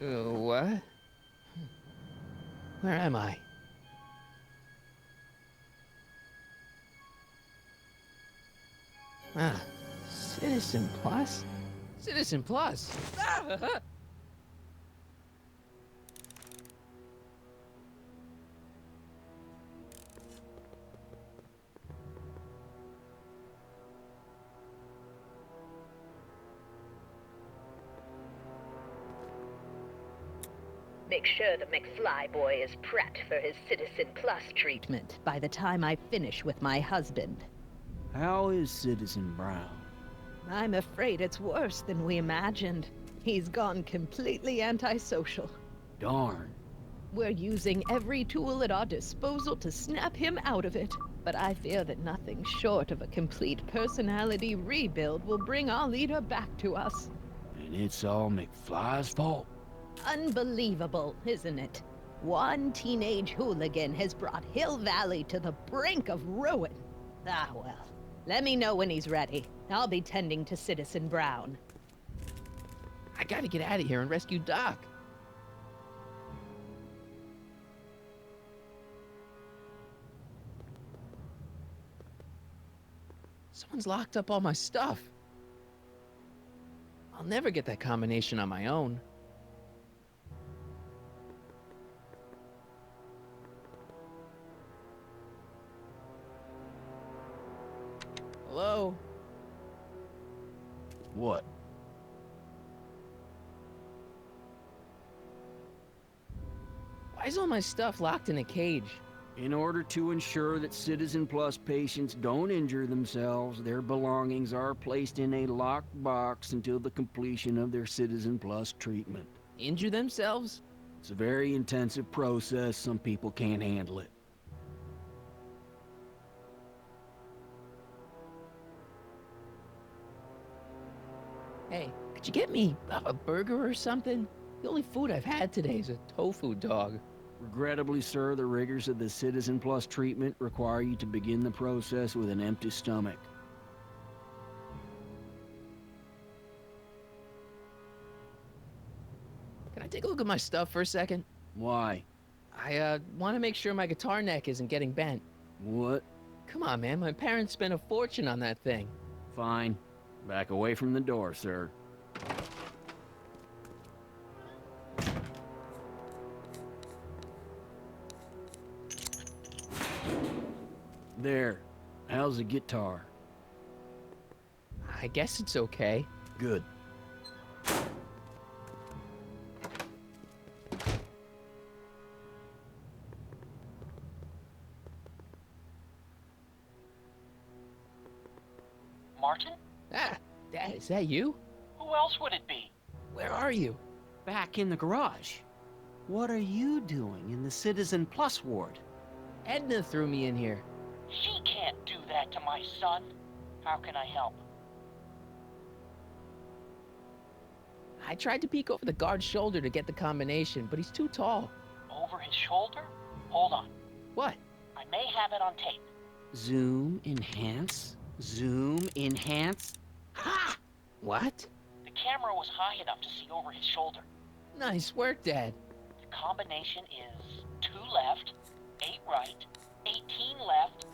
What? Where am I? Ah, Citizen Plus? Citizen Plus! Ah! Make sure the McFlyboy is prepped for his Citizen Plus treatment by the time I finish with my husband. How is Citizen Brown? I'm afraid it's worse than we imagined. He's gone completely antisocial. Darn. We're using every tool at our disposal to snap him out of it. But I fear that nothing short of a complete personality rebuild will bring our leader back to us. And it's all McFly's fault? Unbelievable, isn't it? One teenage hooligan has brought Hill Valley to the brink of ruin. Ah, well. Let me know when he's ready. I'll be tending to Citizen Brown. I gotta get out of here and rescue Doc. Someone's locked up all my stuff. I'll never get that combination on my own. Hello? What? Why is all my stuff locked in a cage? In order to ensure that Citizen Plus patients don't injure themselves, their belongings are placed in a locked box until the completion of their Citizen Plus treatment. Injure themselves? It's a very intensive process. Some people can't handle it. Hey, could you get me a burger or something? The only food I've had today is a tofu dog. Regrettably, sir, the rigors of the Citizen Plus treatment require you to begin the process with an empty stomach. Can I take a look at my stuff for a second? Why? I want to make sure my guitar neck isn't getting bent. What? Come on, man. My parents spent a fortune on that thing. Fine. Back away from the door, sir. There. How's the guitar? I guess it's okay. Good. Martin? Ah, Dad, is that you? Who else would it be? Where are you? Back in the garage. What are you doing in the Citizen Plus ward? Edna threw me in here. She can't do that to my son. How can I help? I tried to peek over the guard's shoulder to get the combination, but he's too tall. Over his shoulder? Hold on. What? I may have it on tape. Zoom, enhance. Zoom, enhance. Ha! What? The camera was high enough to see over his shoulder. Nice work, Dad. The combination is 2 left, 8 right, 18 left,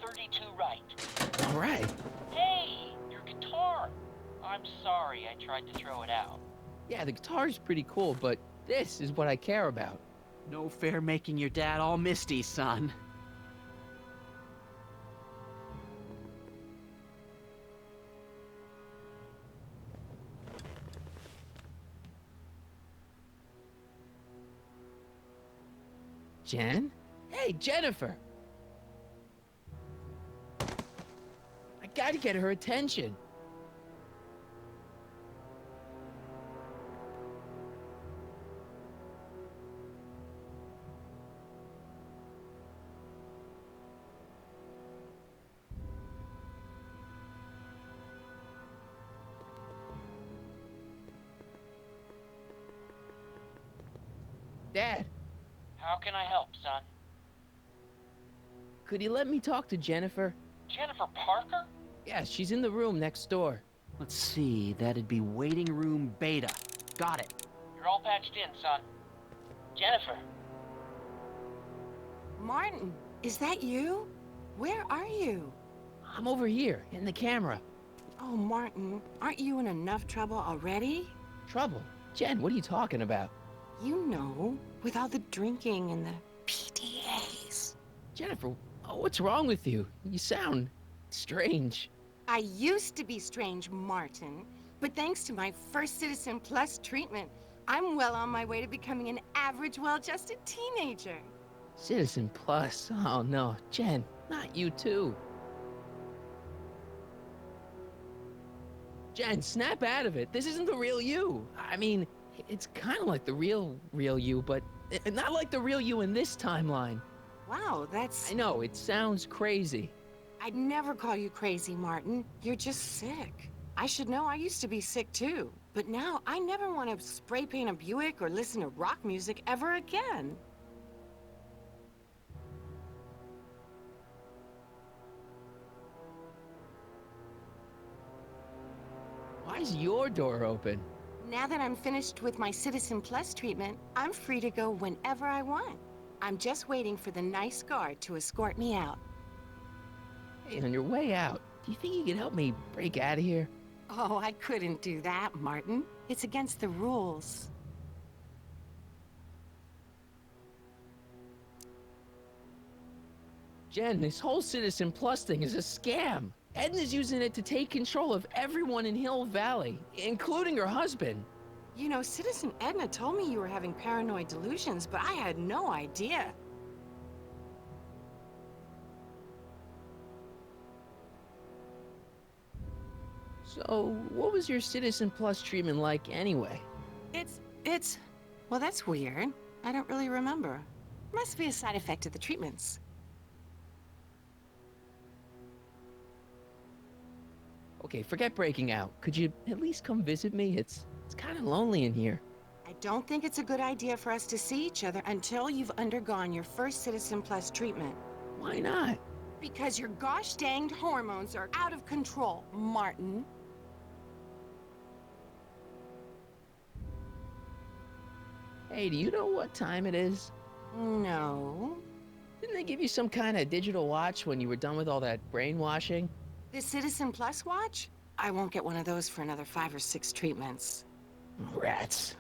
32 right. All right. Hey, your guitar! I'm sorry I tried to throw it out. Yeah, the guitar's pretty cool, but this is what I care about. No fair making your dad all misty, son. Jen? Hey, Jennifer! I gotta get her attention. Dad, How can I help, son? could you let me talk to Jennifer? Jennifer Parker? Yeah, she's in the room next door. Let's see, that'd be waiting room beta. Got it. You're all patched in, son. Jennifer. Martin, is that you? Where are you? I'm over here, in the camera. Oh, Martin, aren't you in enough trouble already? Trouble? Jen, what are you talking about? You know, with all the drinking and the PDAs. Jennifer, what's wrong with you? You sound strange. I used to be strange, Martin, but thanks to my first Citizen Plus treatment, I'm well on my way to becoming an average, well-adjusted teenager. Citizen Plus? Oh no, Jen, not you too. Jen, snap out of it. This isn't the real you. I mean, it's kind of like the real you, but not like the real you in this timeline. Wow, that's... I know, it sounds crazy. I'd never call you crazy, Martin. You're just sick. I should know, I used to be sick too. But now, I never want to spray paint a Buick or listen to rock music ever again. Why is your door open? Now that I'm finished with my Citizen Plus treatment, I'm free to go whenever I want. I'm just waiting for the nice guard to escort me out. Hey, on your way out, do you think you could help me break out of here? Oh, I couldn't do that, Martin. It's against the rules. Jen, this whole Citizen Plus thing is a scam. Edna's using it to take control of everyone in Hill Valley, including her husband. You know, Citizen Edna told me you were having paranoid delusions, but I had no idea. So, what was your Citizen Plus treatment like anyway? Well, that's weird. I don't really remember. Must be a side effect of the treatments. Okay, forget breaking out. Could you at least come visit me? It's kind of lonely in here. I don't think it's a good idea for us to see each other until you've undergone your first Citizen Plus treatment. Why not? Because your gosh danged hormones are out of control, Martin. Hey, do you know what time it is? No. Didn't they give you some kind of digital watch when you were done with all that brainwashing? The Citizen Plus watch? I won't get one of those for another 5 or 6 treatments. Rats.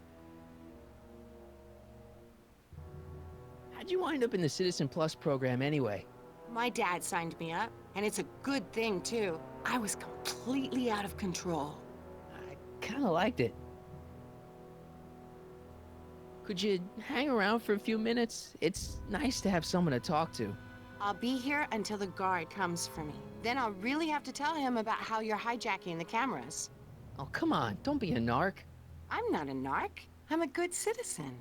How'd you wind up in the Citizen Plus program anyway? My dad signed me up, and it's a good thing, too. I was completely out of control. I kind of liked it. Could you hang around for a few minutes? It's nice to have someone to talk to. I'll be here until the guard comes for me. Then I'll really have to tell him about how you're hijacking the cameras. Oh, come on, don't be a narc. I'm not a narc. I'm a good citizen.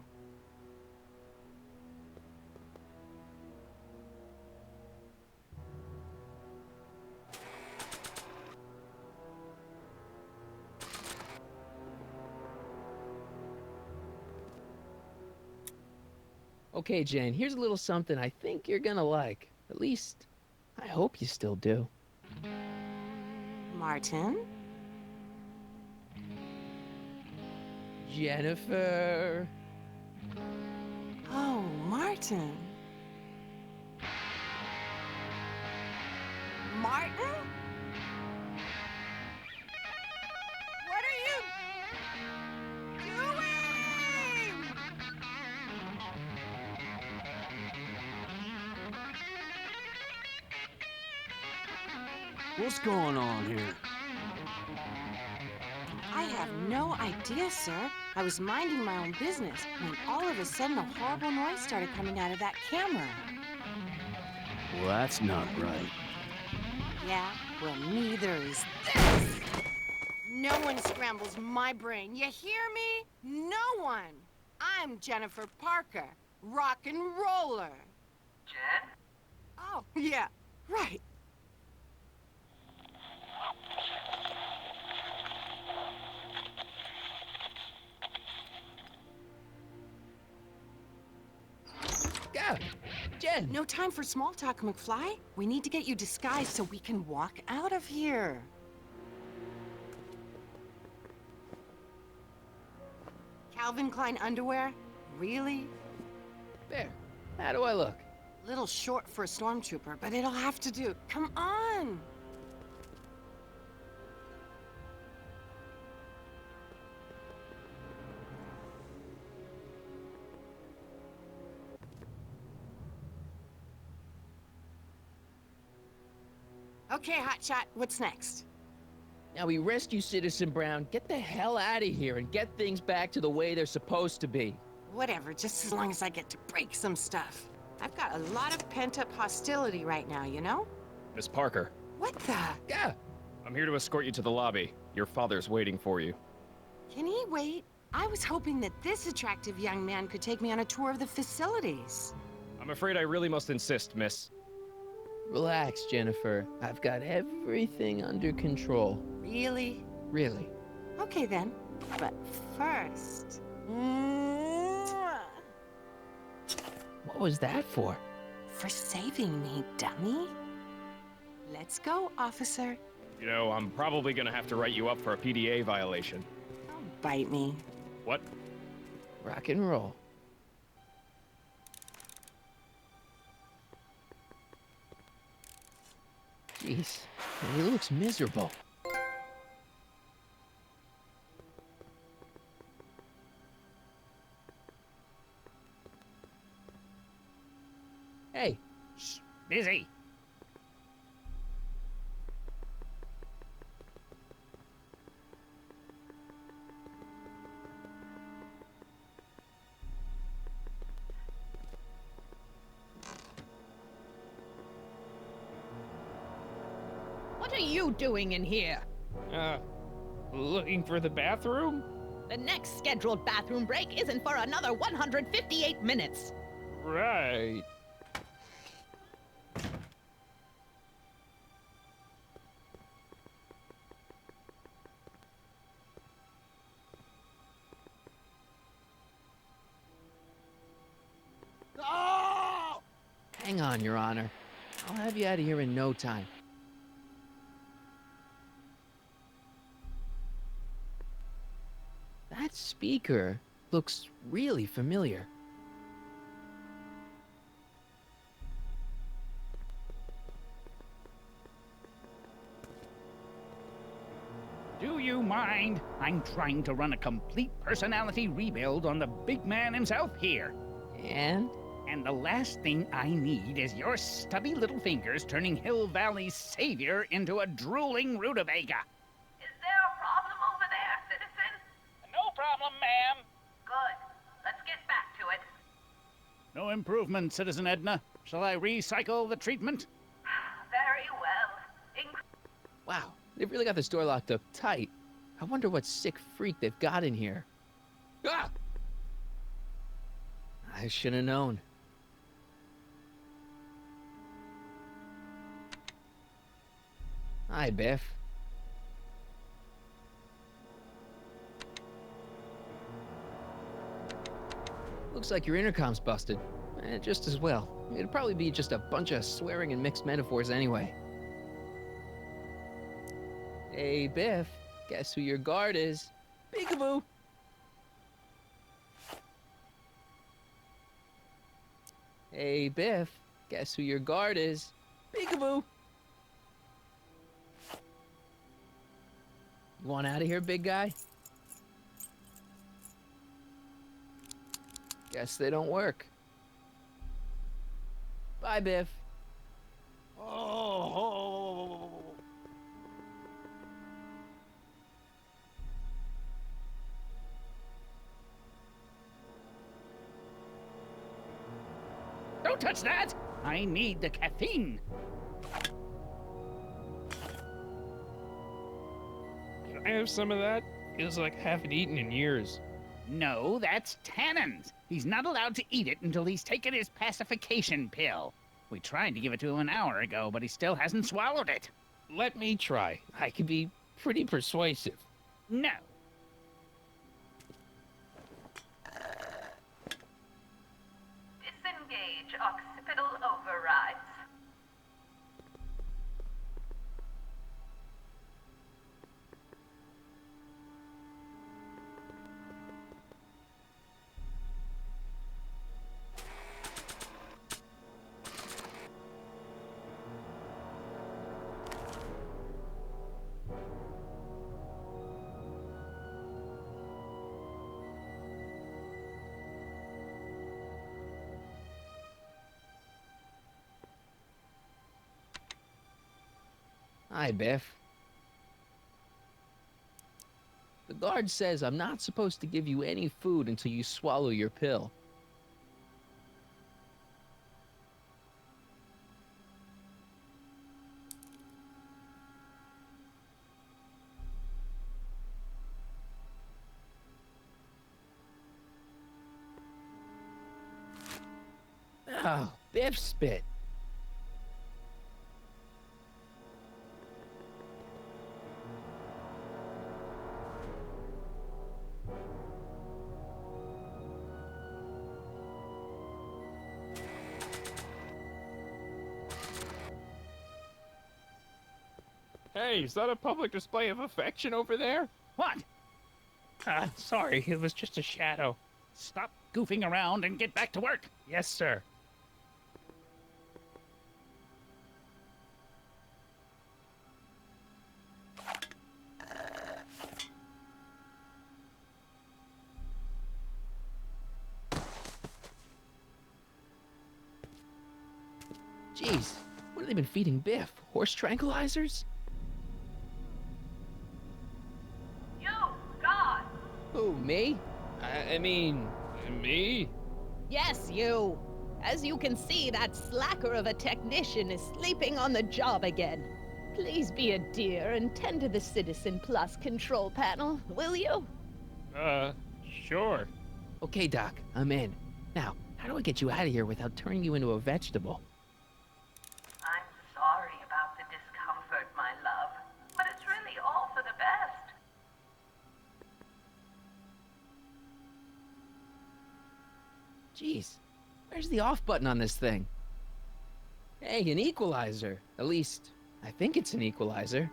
Okay, Jane, here's a little something I think you're gonna like. At least, I hope you still do. Martin? Jennifer. Oh, Martin. Martin? What are you doing? What's going on here? I have no idea, sir. I was minding my own business when all of a sudden a horrible noise started coming out of that camera. Well, that's not right. Yeah, well, neither is this. No one scrambles my brain. You hear me? No one. I'm Jennifer Parker, rock and roller. Jen? Oh, yeah, right. Go! Jen! No time for small talk, McFly. We need to get you disguised so we can walk out of here. Calvin Klein underwear? Really? There. How do I look? Little short for a stormtrooper, but it'll have to do. Come on! Okay, Hotshot, what's next? Now we rescue Citizen Brown, get the hell out of here, and get things back to the way they're supposed to be. Whatever, just as long as I get to break some stuff. I've got a lot of pent-up hostility right now, you know? Miss Parker, What the? Yeah. I'm here to escort you to the lobby. Your father's waiting for you. Can he wait? I was hoping that this attractive young man could take me on a tour of the facilities. I'm afraid I really must insist, miss. Relax, Jennifer. I've got everything under control. Really? Really. Okay then. But first... Mwah! What was that for? For saving me, dummy. Let's go, officer. You know, I'm probably gonna have to write you up for a PDA violation. Don't bite me. What? Rock and roll. Jeez, he looks miserable. Hey, Shh, busy. What are you doing in here? looking for the bathroom? The next scheduled bathroom break isn't for another 158 minutes. Right. Hang on, Your Honor. I'll have you out of here in no time. That speaker looks really familiar. Do you mind? I'm trying to run a complete personality rebuild on the big man himself here. And? And the last thing I need is your stubby little fingers turning Hill Valley's savior into a drooling rutabaga. Is there a problem over there, citizen? No problem, ma'am. Good. Let's get back to it. No improvement, Citizen Edna. Shall I recycle the treatment? Very well. Wow, they've really got this door locked up tight. I wonder what sick freak they've got in here. Ah! I should have known. Hi, Biff. Looks like your intercom's busted. Just as well. It'd probably be just a bunch of swearing and mixed metaphors anyway. Hey, Biff. Guess who your guard is? Peekaboo! Hey, Biff. Guess who your guard is? Peekaboo! You want out of here, big guy? Guess they don't work. Bye, Biff. Oh. Don't touch that! I need the caffeine. Can I have some of that? Feels like I haven't eaten in years. No, that's Tannen's. He's not allowed to eat it until he's taken his pacification pill. We tried to give it to him an hour ago, but he still hasn't swallowed it. Let me try. I can be pretty persuasive. No. Disengage occipital overrides. Hi, Biff. The guard says I'm not supposed to give you any food until you swallow your pill. Oh, Biff spit. Hey, is that a public display of affection over there? What? Sorry, it was just a shadow. Stop goofing around and get back to work. Yes, sir. Jeez, what have they been feeding Biff? Horse tranquilizers? You, God! Who, me? I mean, Me? Yes, you. As you can see, that slacker of a technician is sleeping on the job again. Please be a dear and tend to the Citizen Plus control panel, will you? Sure. okay, Doc, I'm in. Now, how do I get you out of here without turning you into a vegetable? I'm sorry about the discomfort, my love. But it's really all for the best. Jeez, where's the off button on this thing? Hey, an equalizer. At least, I think it's an equalizer.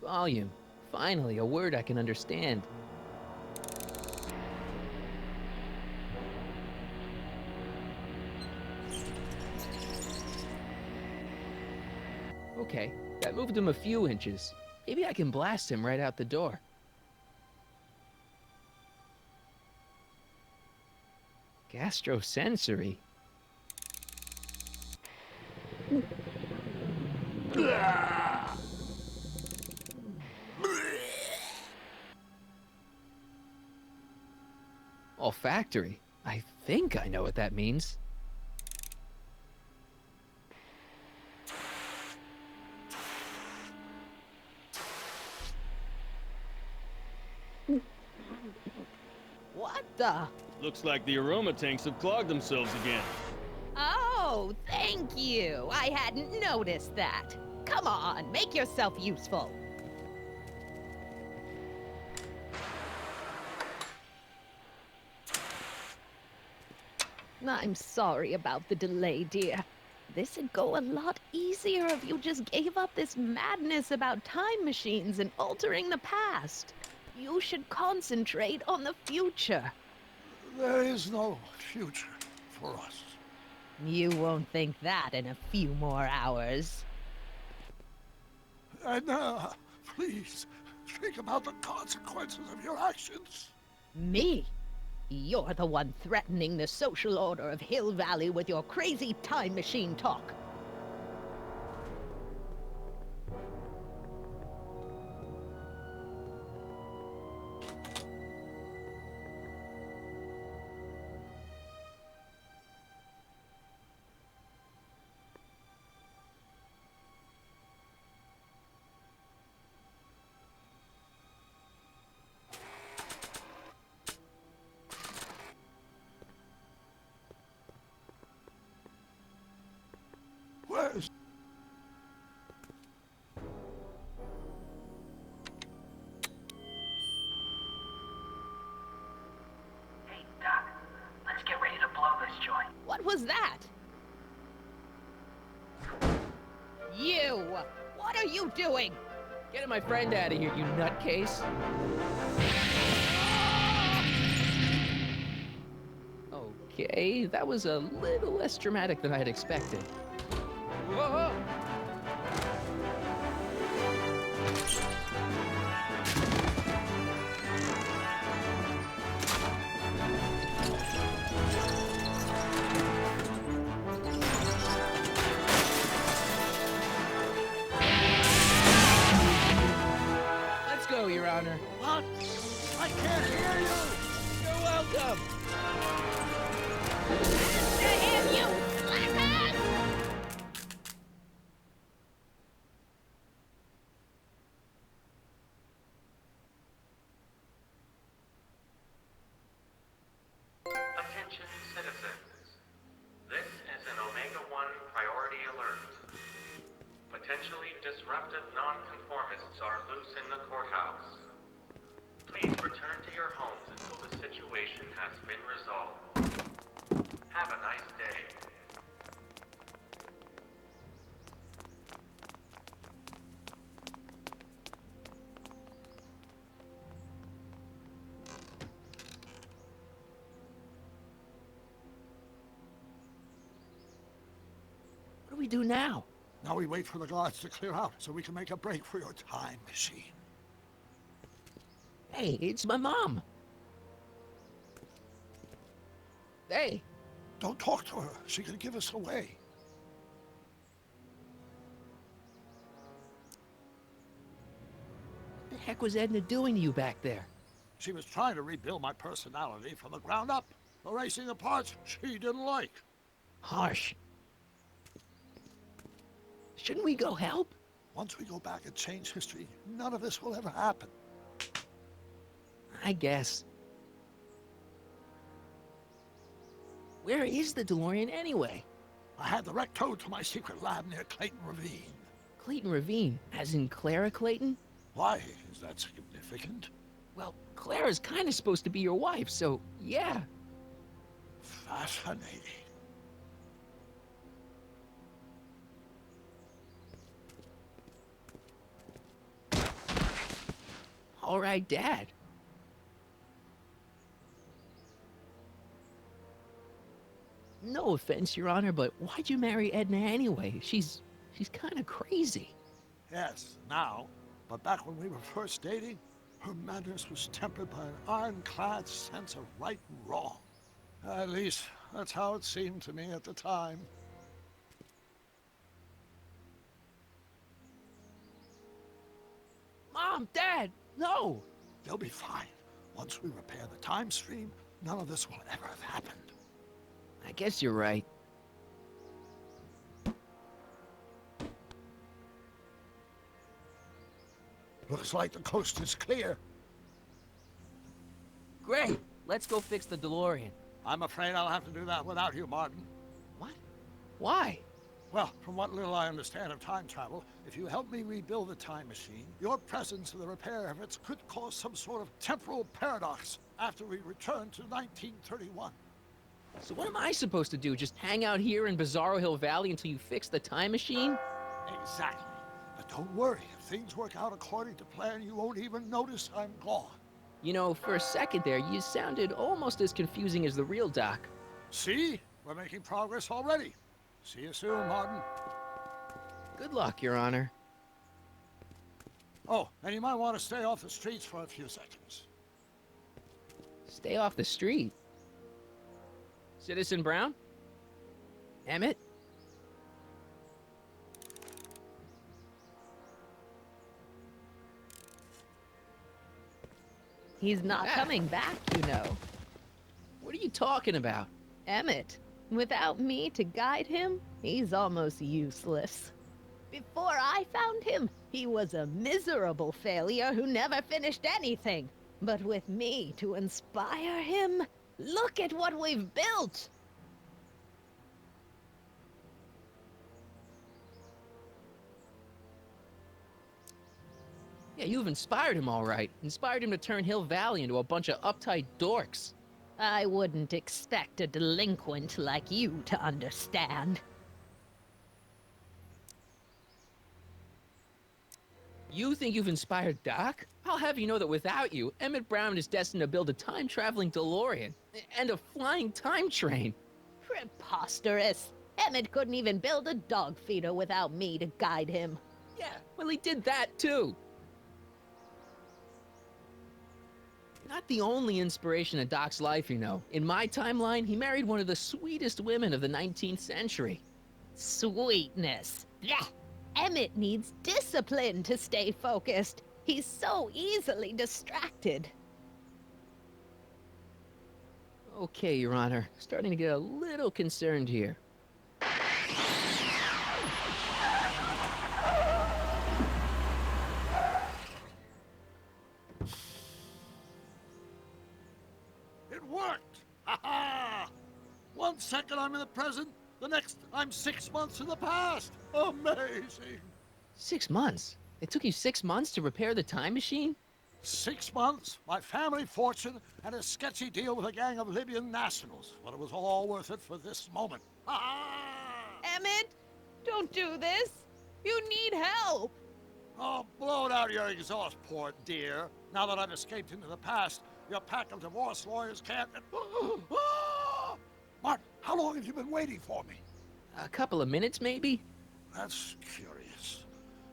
Volume. Finally, a word I can understand. Okay, that moved him a few inches. Maybe I can blast him right out the door. Gastrosensory. Olfactory. I think I know what that means. What the? Looks like the aroma tanks have clogged themselves again. Oh, thank you. I hadn't noticed that. Come on, make yourself useful. I'm sorry about the delay, dear. This'd go a lot easier if you just gave up this madness about time machines and altering the past. You should concentrate on the future. There is no future for us. You won't think that in a few more hours. And please, think about the consequences of your actions. Me? You're the one threatening the social order of Hill Valley with your crazy time machine talk. Where's... Hey, Doc, let's get ready to blow this joint. What was that? You! What are you doing? Get my friend out of here, you nutcase. Okay, that was a little less dramatic than I had expected. Whoa! Honor. What? I can't hear you! You're welcome. To him, you slacker! Attention citizens. This is an Omega-1 priority alert. Potentially disruptive nonconformists are loose in the courthouse. Please return to your homes until the situation has been resolved. Have a nice day. What do we do now? Now we wait for the guards to clear out so we can make a break for your time machine. Hey, it's my mom. Hey, Don't talk to her. She could give us away. what the heck was Edna doing to you back there? She was trying to rebuild my personality from the ground up, erasing the parts she didn't like. Harsh. Shouldn't we go help? Once we go back and change history, none of this will ever happen. I guess. Where is the DeLorean anyway? I had the wreck towed to my secret lab near Clayton Ravine. Clayton Ravine, as in Clara Clayton? Why is that significant? Well, Clara's kind of supposed to be your wife, so yeah. Fascinating. All right, Dad. No offense, Your Honor, but why'd you marry Edna anyway? She's kind of crazy. Yes, now. But back when we were first dating, her madness was tempered by an ironclad sense of right and wrong. At least, that's how it seemed to me at the time. Mom, Dad, no! They'll be fine. Once we repair the time stream, none of this will ever have happened. I guess you're right. Looks like the coast is clear. Great, let's go fix the DeLorean. I'm afraid I'll have to do that without you, Martin. What? Why? Well, from what little I understand of time travel, if you help me rebuild the time machine, your presence in the repair efforts could cause some sort of temporal paradox after we return to 1931. So what am I supposed to do? Just hang out here in Bizarro Hill Valley until you fix the time machine? Exactly. But don't worry, if things work out according to plan, you won't even notice I'm gone. You know, for a second there, you sounded almost as confusing as the real Doc. See? We're making progress already. See you soon, Martin. Good luck, Your Honor. Oh, and you might want to stay off the streets for a few seconds. Stay off the street. Citizen Brown? Emmett? He's not coming back, you know. What are you talking about? Emmett, without me to guide him, he's almost useless. Before I found him, he was a miserable failure who never finished anything. But with me to inspire him, look at what we've built! Yeah, you've inspired him all right. Inspired him to turn Hill Valley into a bunch of uptight dorks. I wouldn't expect a delinquent like you to understand. You think you've inspired Doc? I'll have you know that without you, Emmett Brown is destined to build a time-traveling DeLorean and a flying time train. Preposterous! Emmett couldn't even build a dog feeder without me to guide him. Yeah, well, he did that too. Not the only inspiration of Doc's life, you know. In my timeline, he married one of the sweetest women of the 19th century. Sweetness. Blech. Emmett needs discipline to stay focused. He's so easily distracted. Okay, Your Honor. Starting to get a little concerned here. It worked! Ha ha! 1 second I'm in the present, the next I'm 6 months in the past. Amazing! 6 months? It took you 6 months to repair the time machine? 6 months, my family fortune, and a sketchy deal with a gang of Libyan nationals. But it was all worth it for this moment. Ha ha! Emmett, don't do this. You need help. Oh, blow it out of your exhaust port, dear. Now that I've escaped into the past, your pack of divorce lawyers can't... Martin, how long have you been waiting for me? A couple of minutes, maybe? That's curious.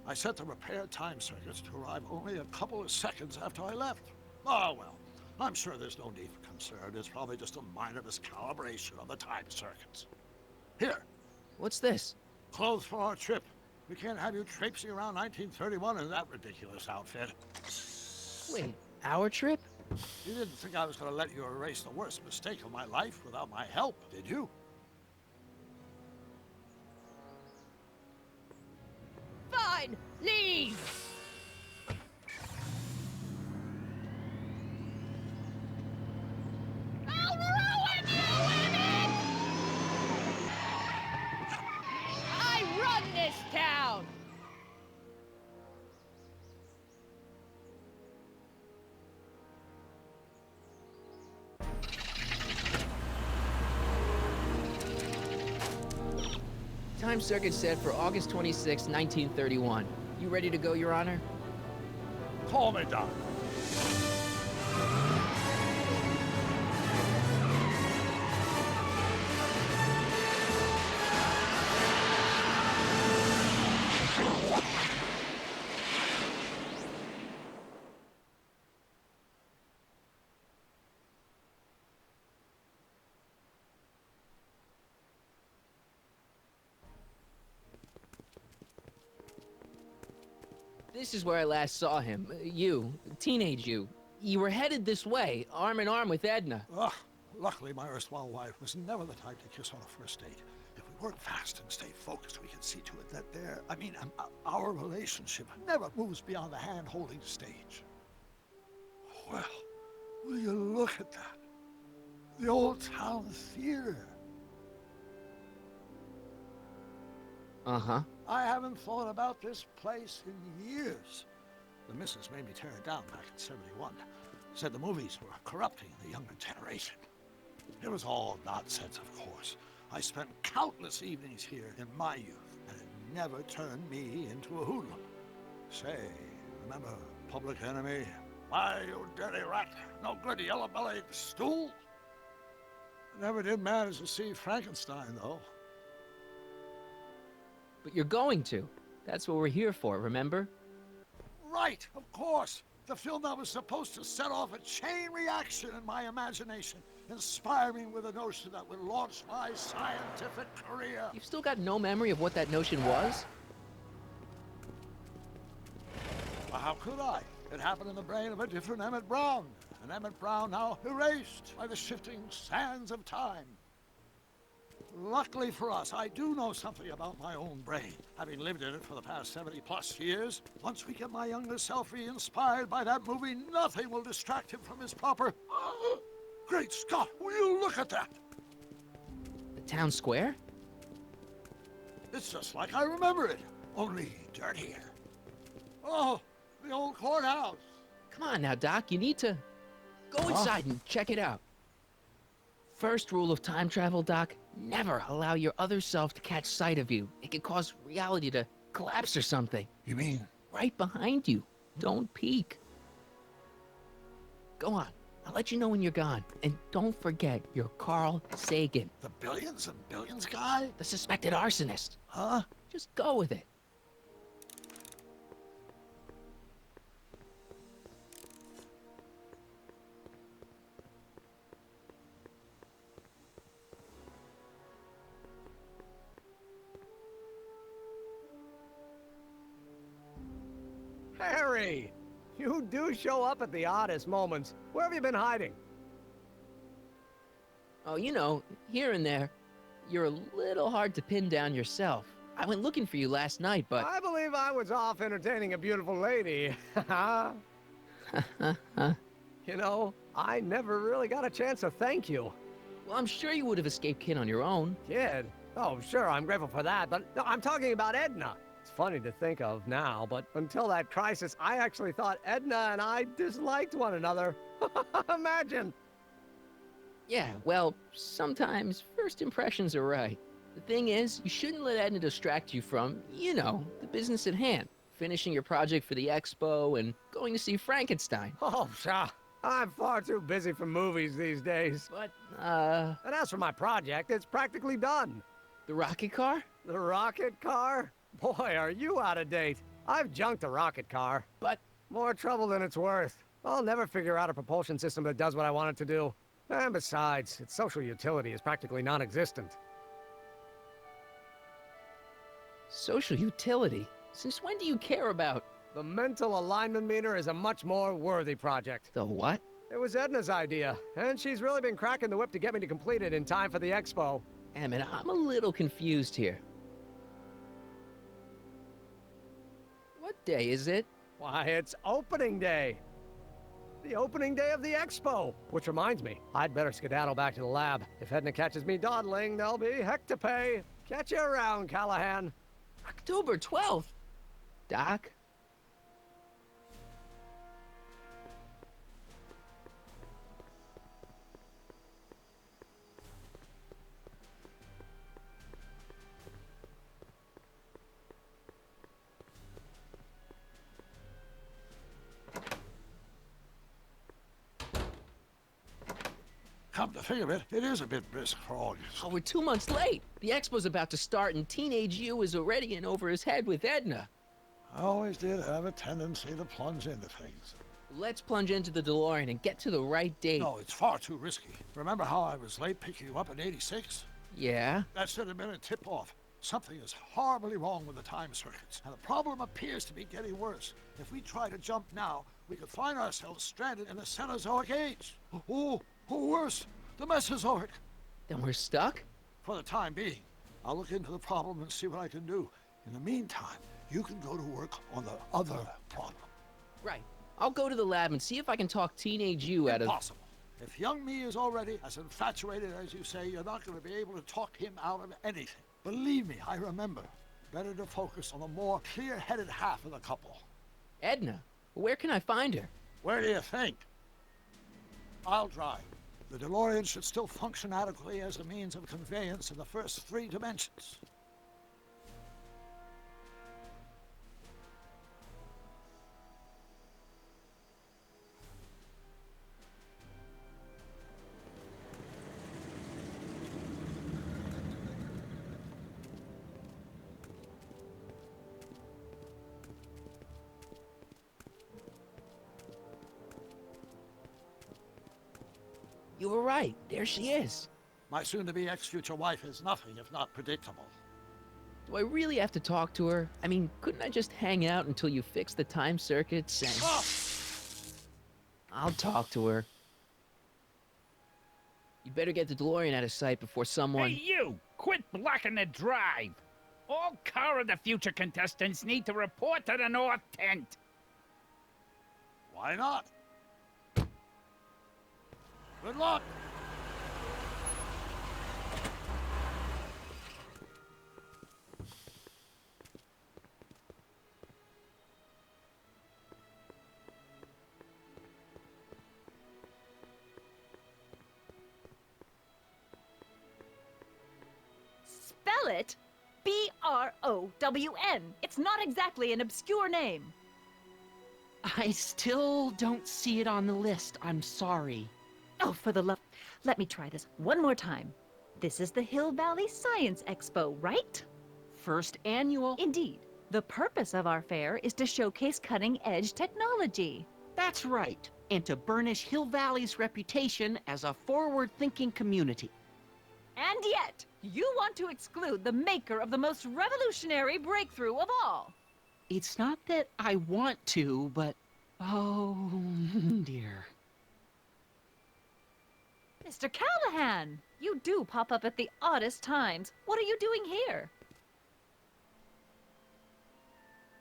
I set the repair time circuits to arrive only a couple of seconds after I left. Oh, well, I'm sure there's no need for concern. It's probably just a minor miscalibration of the time circuits. Here. What's this? Clothes for our trip. We can't have you traipsing around 1931 in that ridiculous outfit. Wait, our trip? You didn't think I was going to let you erase the worst mistake of my life without my help, did you? Fine, leave. I'll ruin you, Emmett! I run this town. Time circuit set for August 26, 1931. You ready to go, Your Honor? Call me, Doc. This is where I last saw him. You, teenage you. You were headed this way, arm in arm with Edna. Ugh, luckily my erstwhile wife was never the type to kiss on a first date. If we work fast and stay focused, we can see to it that our relationship never moves beyond the hand-holding stage. Well, will you look at that? The old town theater. Uh-huh. I haven't thought about this place in years. The missus made me tear it down back in '71. Said the movies were corrupting the younger generation. It was all nonsense, of course. I spent countless evenings here in my youth, and it never turned me into a hoodlum. Say, remember Public Enemy? Why, you dirty rat, no good yellow-bellied stool? Never did manage to see Frankenstein, though. But you're going to. That's what we're here for, remember? Right, of course. The film that was supposed to set off a chain reaction in my imagination, inspiring with a notion that would launch my scientific career. You've still got no memory of what that notion was? Well, how could I? It happened in the brain of a different Emmett Brown. An Emmett Brown now erased by the shifting sands of time. Luckily for us, I do know something about my own brain, having lived in it for the past 70+ years. Once we get my younger self re-inspired by that movie, nothing will distract him from his proper... Great Scott, will you look at that? The town square? It's just like I remember it, only dirtier. Oh, the old courthouse. Come on now, Doc, you need to... Go inside and check it out. First rule of time travel, Doc, never allow your other self to catch sight of you. It could cause reality to collapse or something. You mean? Right behind you. Don't peek. Go on. I'll let you know when you're gone. And don't forget, you're Carl Sagan. The billions and billions guy? The suspected arsonist. Huh? Just go with it. Harry! You do show up at the oddest moments. Where have you been hiding? Oh, you know, here and there. You're a little hard to pin down yourself. I went looking for you last night, but... I believe I was off entertaining a beautiful lady. You know, I never really got a chance to thank you. Well, I'm sure you would have escaped Kid on your own. Kid? Oh, sure, I'm grateful for that, but no, I'm talking about Edna. It's funny to think of now, but until that crisis, I actually thought Edna and I disliked one another. Imagine! Yeah, well, sometimes first impressions are right. The thing is, you shouldn't let Edna distract you from, you know, the business at hand. Finishing your project for the expo and going to see Frankenstein. Oh, pshaw. I'm far too busy for movies these days. But, And as for my project, it's practically done. the rocket car? The rocket car? Boy, are you out of date. I've junked the rocket car. But... more trouble than it's worth. I'll never figure out a propulsion system that does what I want it to do. And besides, its social utility is practically non-existent. Social utility? Since when do you care about... The mental alignment meter is a much more worthy project. The what? It was Edna's idea, and she's really been cracking the whip to get me to complete it in time for the expo. Emmett, I'm a little confused here. What day is it? Why, it's opening day. The opening day of the expo. Which reminds me, I'd better skedaddle back to the lab. If Edna catches me dawdling, there'll be heck to pay. Catch you around, Callahan. October 12th? Doc? Come to think of it, it is a bit brisk for August. Oh, we're 2 months late. The expo's about to start and teenage you is already in over his head with Edna. I always did have a tendency to plunge into things. Let's plunge into the DeLorean and get to the right date. No, it's far too risky. Remember how I was late picking you up in '86? Yeah? That should have been a tip-off. Something is horribly wrong with the time circuits, and the problem appears to be getting worse. If we try to jump now, we could find ourselves stranded in the Cenozoic age. Or worse, the Mesozoic. Then we're stuck? For the time being. I'll look into the problem and see what I can do. In the meantime, you can go to work on the other problem. Right. I'll go to the lab and see if I can talk teenage you out of... Impossible. If young me is already as infatuated as you say, you're not going to be able to talk him out of anything. Believe me, I remember. Better to focus on the more clear-headed half of the couple. Edna? Where can I find her? Where do you think? I'll drive. The DeLorean should still function adequately as a means of conveyance in the first 3 dimensions. You were right. There she is. My soon-to-be ex-future wife is nothing if not predictable. Do I really have to talk to her? I mean, couldn't I just hang out until you fix the time circuits and... Oh! I'll talk to her. You better get the DeLorean out of sight before someone... Hey, you! Quit blocking the drive! All Car of the Future contestants need to report to the North Tent. Why not? Good luck! Spell it B-R-O-W-N. It's not exactly an obscure name. I still don't see it on the list. I'm sorry. Oh, for the love... Let me try this one more time. This is the Hill Valley Science Expo, right? First annual. Indeed. The purpose of our fair is to showcase cutting-edge technology. That's right. And to burnish Hill Valley's reputation as a forward-thinking community. And yet, you want to exclude the maker of the most revolutionary breakthrough of all. It's not that I want to, but Oh, dear. Mr. Callahan! You do pop up at the oddest times. What are you doing here?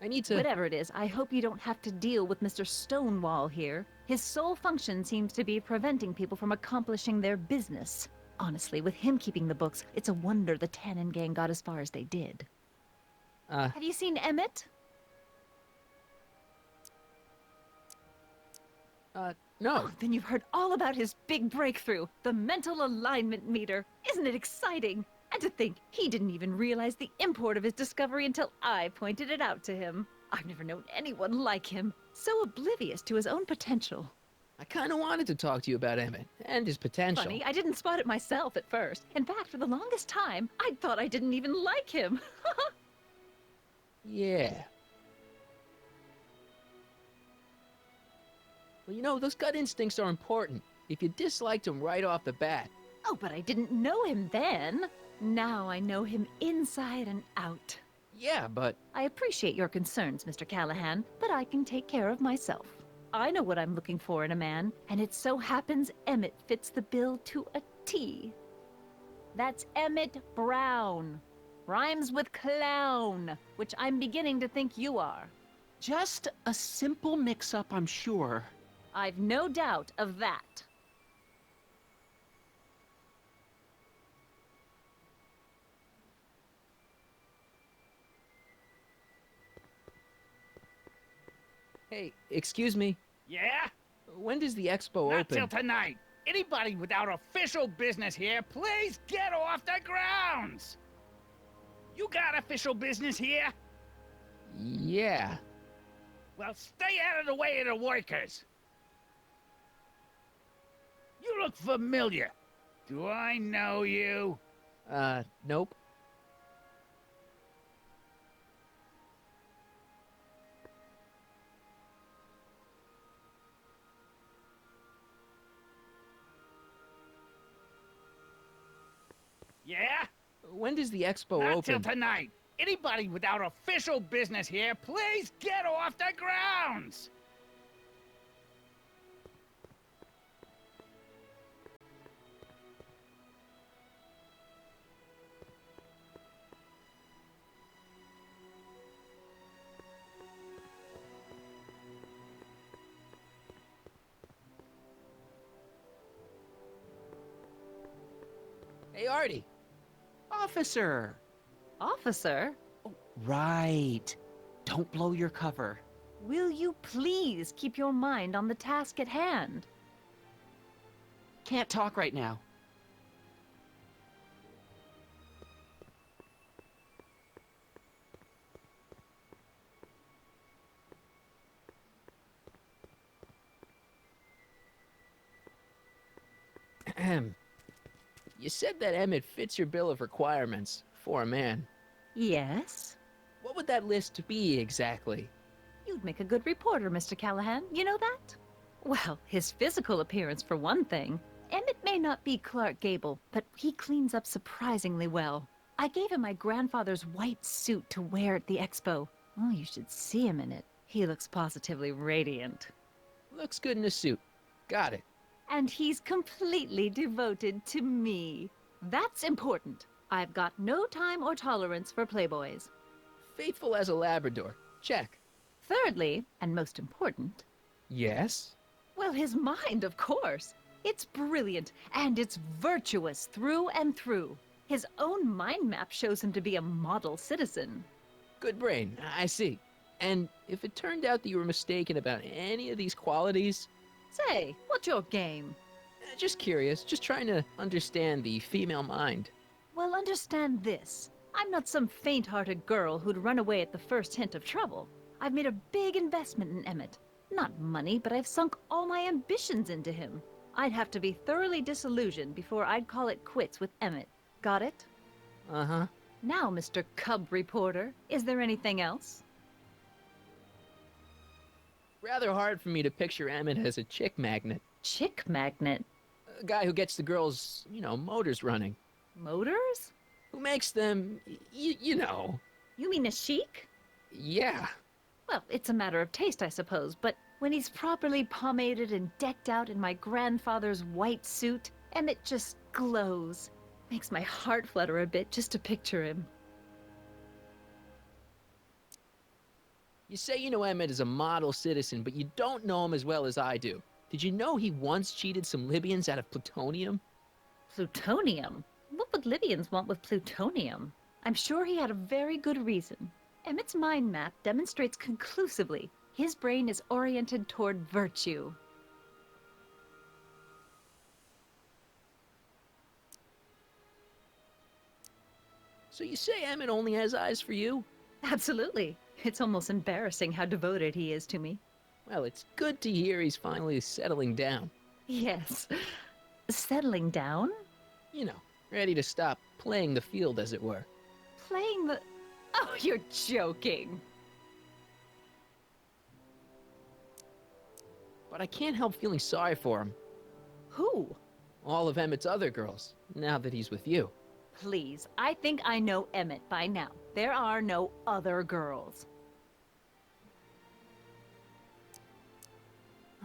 I need to... Whatever it is, I hope you don't have to deal with Mr. Stonewall here. His sole function seems to be preventing people from accomplishing their business. Honestly, with him keeping the books, it's a wonder the Tannen gang got as far as they did. Have you seen Emmett? No. Oh, then you've heard all about his big breakthrough, the mental alignment meter. Isn't it exciting? And to think, he didn't even realize the import of his discovery until I pointed it out to him. I've never known anyone like him, so oblivious to his own potential. I kind of wanted to talk to you about Emmett and his potential. Funny, I didn't spot it myself at first. In fact, for the longest time, I thought I didn't even like him. Yeah. Well, you know, those gut instincts are important. If you disliked him right off the bat. Oh, but I didn't know him then. Now I know him inside and out. Yeah, but... I appreciate your concerns, Mr. Callahan, but I can take care of myself. I know what I'm looking for in a man, and it so happens Emmett fits the bill to a T. That's Emmett Brown. Rhymes with clown, which I'm beginning to think you are. Just a simple mix-up, I'm sure. I've no doubt of that. Hey, excuse me. Yeah? When does the expo Not open? till tonight. Anybody without official business here, please get off the grounds! You got official business here? Yeah. Well, stay out of the way of the workers. You look familiar. Do I know you? Nope. Yeah? When does the expo Not till open? tonight. Anybody without official business here, please get off the grounds! Hey, Artie. Officer! Officer? Right. Don't blow your cover. Will you please keep your mind on the task at hand? Can't talk right now. Ahem. You said that Emmett fits your bill of requirements for a man. Yes? What would that list be exactly? You'd make a good reporter, Mr. Callahan. You know that? Well, his physical appearance for one thing. Emmett may not be Clark Gable, but he cleans up surprisingly well. I gave him my grandfather's white suit to wear at the expo. Oh, you should see him in it. He looks positively radiant. Looks good in a suit. Got it. And he's completely devoted to me. That's important. I've got no time or tolerance for playboys. Faithful as a Labrador. Check. Thirdly, and most important... Yes? Well, his mind, of course. It's brilliant, and it's virtuous through and through. His own mind map shows him to be a model citizen. Good brain, I see. And if it turned out that you were mistaken about any of these qualities... Say, what's your game? Just curious, just trying to understand the female mind. Well, understand this. I'm not some faint-hearted girl who'd run away at the first hint of trouble. I've made a big investment in Emmett. Not money, but I've sunk all my ambitions into him. I'd have to be thoroughly disillusioned before I'd call it quits with Emmett. Got it? Uh-huh. Now, Mr. Cub Reporter, is there anything else? Rather hard for me to picture Emmett as a chick magnet. Chick magnet? A guy who gets the girls, you know, motors running. Motors? Who makes them, you know. You mean a chic? Yeah. Well, it's a matter of taste, I suppose, but When he's properly pomaded and decked out in my grandfather's white suit, Emmett just glows. Makes my heart flutter a bit just to picture him. You say you know Emmett is a model citizen, but you don't know him as well as I do. Did you know he once cheated some Libyans out of plutonium? Plutonium? What would Libyans want with plutonium? I'm sure he had a very good reason. Emmett's mind map demonstrates conclusively his brain is oriented toward virtue. So you say Emmett only has eyes for you? Absolutely. It's almost embarrassing how devoted he is to me. Well, it's good to hear he's finally settling down. Yes. Settling down? You know, ready to stop playing the field, as it were. Playing the... Oh, you're joking. But I can't help feeling sorry for him. Who? All of Emmett's other girls, now that he's with you. Please, I think I know Emmett by now. There are no other girls.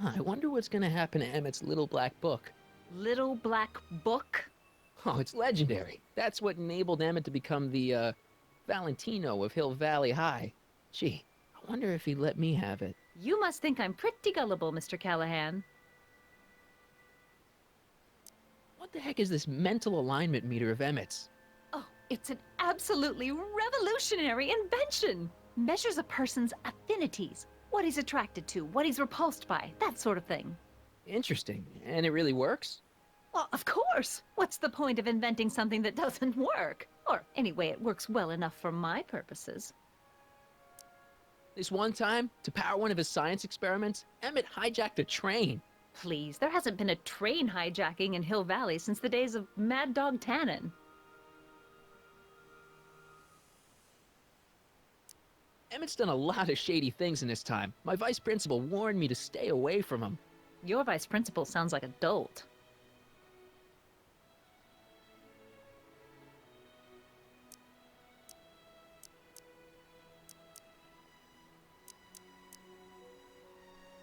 I wonder what's gonna happen to Emmett's little black book. Little black book? Oh, it's legendary. That's what enabled Emmett to become the, Valentino of Hill Valley High. Gee, I wonder if he'd let me have it. You must think I'm pretty gullible, Mr. Callahan. What the heck is this mental alignment meter of Emmett's? Oh, it's an absolutely revolutionary invention! Measures a person's affinities, what he's attracted to, what he's repulsed by, that sort of thing. Interesting. And it really works? Well, of course! What's the point of inventing something that doesn't work? Or, anyway, it works well enough for my purposes. This one time, to power one of his science experiments, Emmett hijacked a train. Please, there hasn't been a train hijacking in Hill Valley since the days of Mad Dog Tannen. Emmett's done a lot of shady things in his time. My vice principal warned me to stay away from him. Your vice principal sounds like a dolt.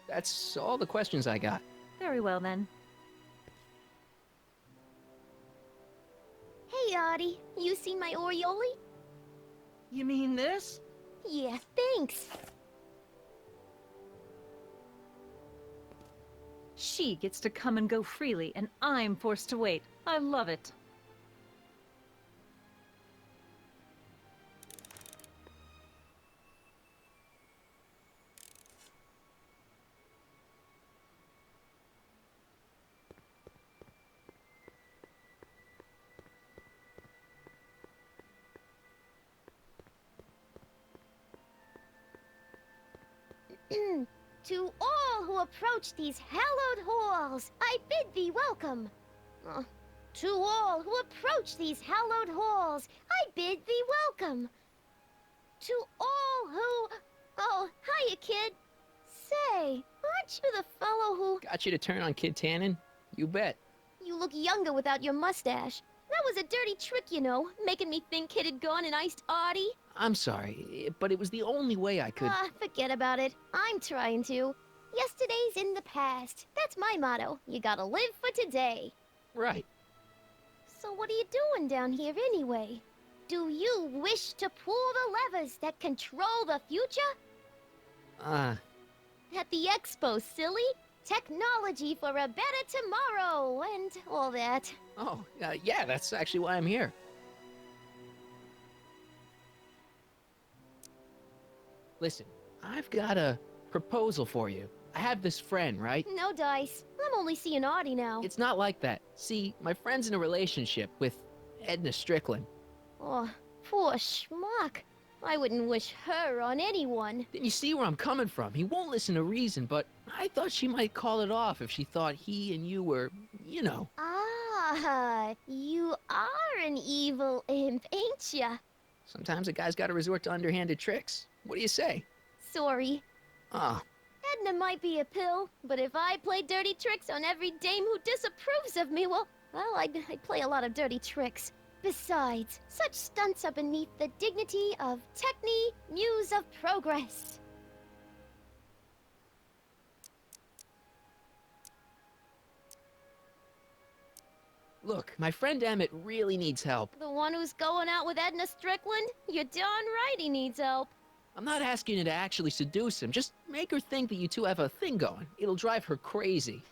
That's all the questions I got. Very well, then. Hey, Audie. You seen my Oriole? You mean this? Yeah, thanks. She gets to come and go freely, and I'm forced to wait. I love it. To all who approach these hallowed halls, I bid thee welcome. To all who approach these hallowed halls, I bid thee welcome. To all who... Oh, hiya, kid. Say, aren't you the fellow who... Got you to turn on Kid Tannen? You bet. You look younger without your mustache. That was a dirty trick, you know, making me think Kid had gone and iced Audie. I'm sorry, but it was the only way I could... Forget about it. I'm trying to. Yesterday's in the past. That's my motto. You gotta live for today. Right. So what are you doing down here anyway? Do you wish to pull the levers that control the future? At the expo, silly. Technology for a better tomorrow, and all that. Oh, yeah, that's actually why I'm here. Listen, I've got a proposal for you. I have this friend, right? No dice. I'm only seeing Audie now. It's not like that. See, my friend's in a relationship with Edna Strickland. Oh, poor schmuck. I wouldn't wish her on anyone. Then you see where I'm coming from. He won't listen to reason, but I thought she might call it off if she thought he and you were, you know. Ah, you are an evil imp, ain't ya? Sometimes a guy's got to resort to underhanded tricks. What do you say? Sorry. Ah. Edna might be a pill, but if I play dirty tricks on every dame who disapproves of me, well, I'd play a lot of dirty tricks. Besides, such stunts are beneath the dignity of Techne, Muse of Progress. Look, my friend Emmett really needs help. The one who's going out with Edna Strickland? You're darn right he needs help. I'm not asking you to actually seduce him. Just make her think that you two have a thing going. It'll drive her crazy.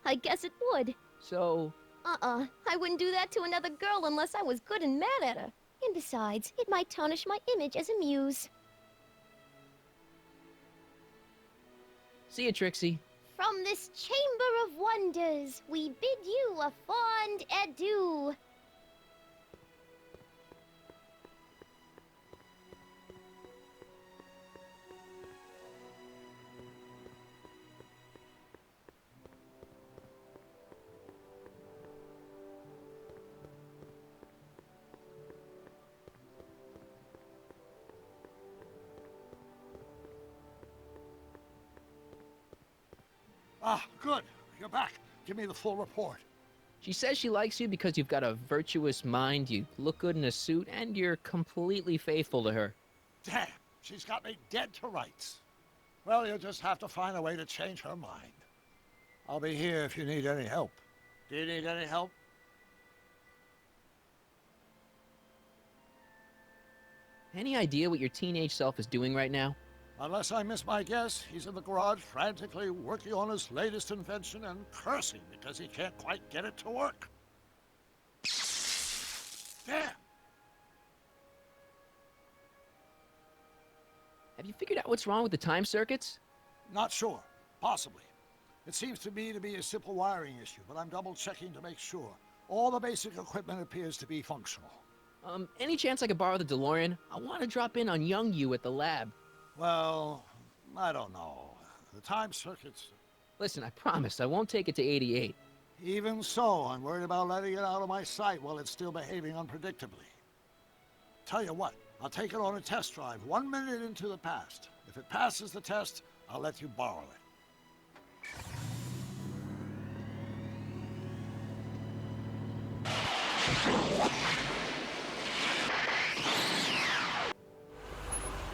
I guess it would. So... I wouldn't do that to another girl unless I was good and mad at her. And besides, it might tarnish my image as a muse. See you, Trixie. From this chamber of wonders, we bid you a fond adieu. Ah, good. You're back. Give me the full report. She says she likes you because you've got a virtuous mind, you look good in a suit, and you're completely faithful to her. Damn, she's got me dead to rights. Well, you'll just have to find a way to change her mind. I'll be here if you need any help. Do you need any help? Any idea what your teenage self is doing right now? Unless I miss my guess, he's in the garage frantically working on his latest invention and cursing because he can't quite get it to work. Damn! Have you figured out what's wrong with the time circuits? Not sure. Possibly. It seems to me to be a simple wiring issue, but I'm double-checking to make sure. All the basic equipment appears to be functional. Any chance I could borrow the DeLorean? I want to drop in on young you at the lab. Well, I don't know. The time circuits... Listen, I promise I won't take it to 88. Even so, I'm worried about letting it out of my sight while it's still behaving unpredictably. Tell you what, I'll take it on a test drive 1 minute into the past. If it passes the test, I'll let you borrow it.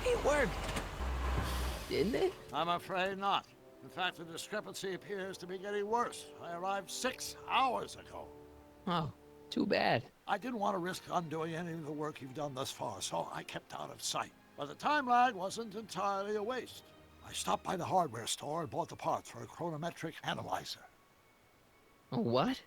It worked! Didn't it? I'm afraid not. In fact, the discrepancy appears to be getting worse. I arrived 6 hours ago. Oh, too bad. I didn't want to risk undoing any of the work you've done thus far, so I kept out of sight. But the time lag wasn't entirely a waste. I stopped by the hardware store and bought the parts for a chronometric analyzer. A what?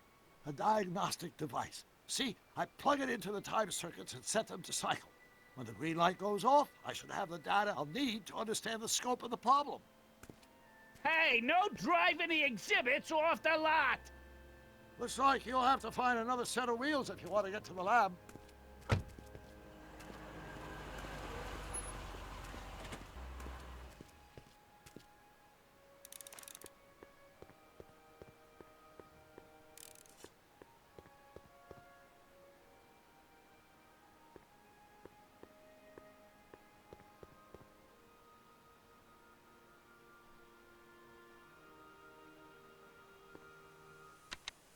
A diagnostic device. See, I plug it into the time circuits and set them to cycle. When the green light goes off, I should have the data I'll need to understand the scope of the problem. Hey, no driving the exhibits off the lot! Looks like you'll have to find another set of wheels if you want to get to the lab.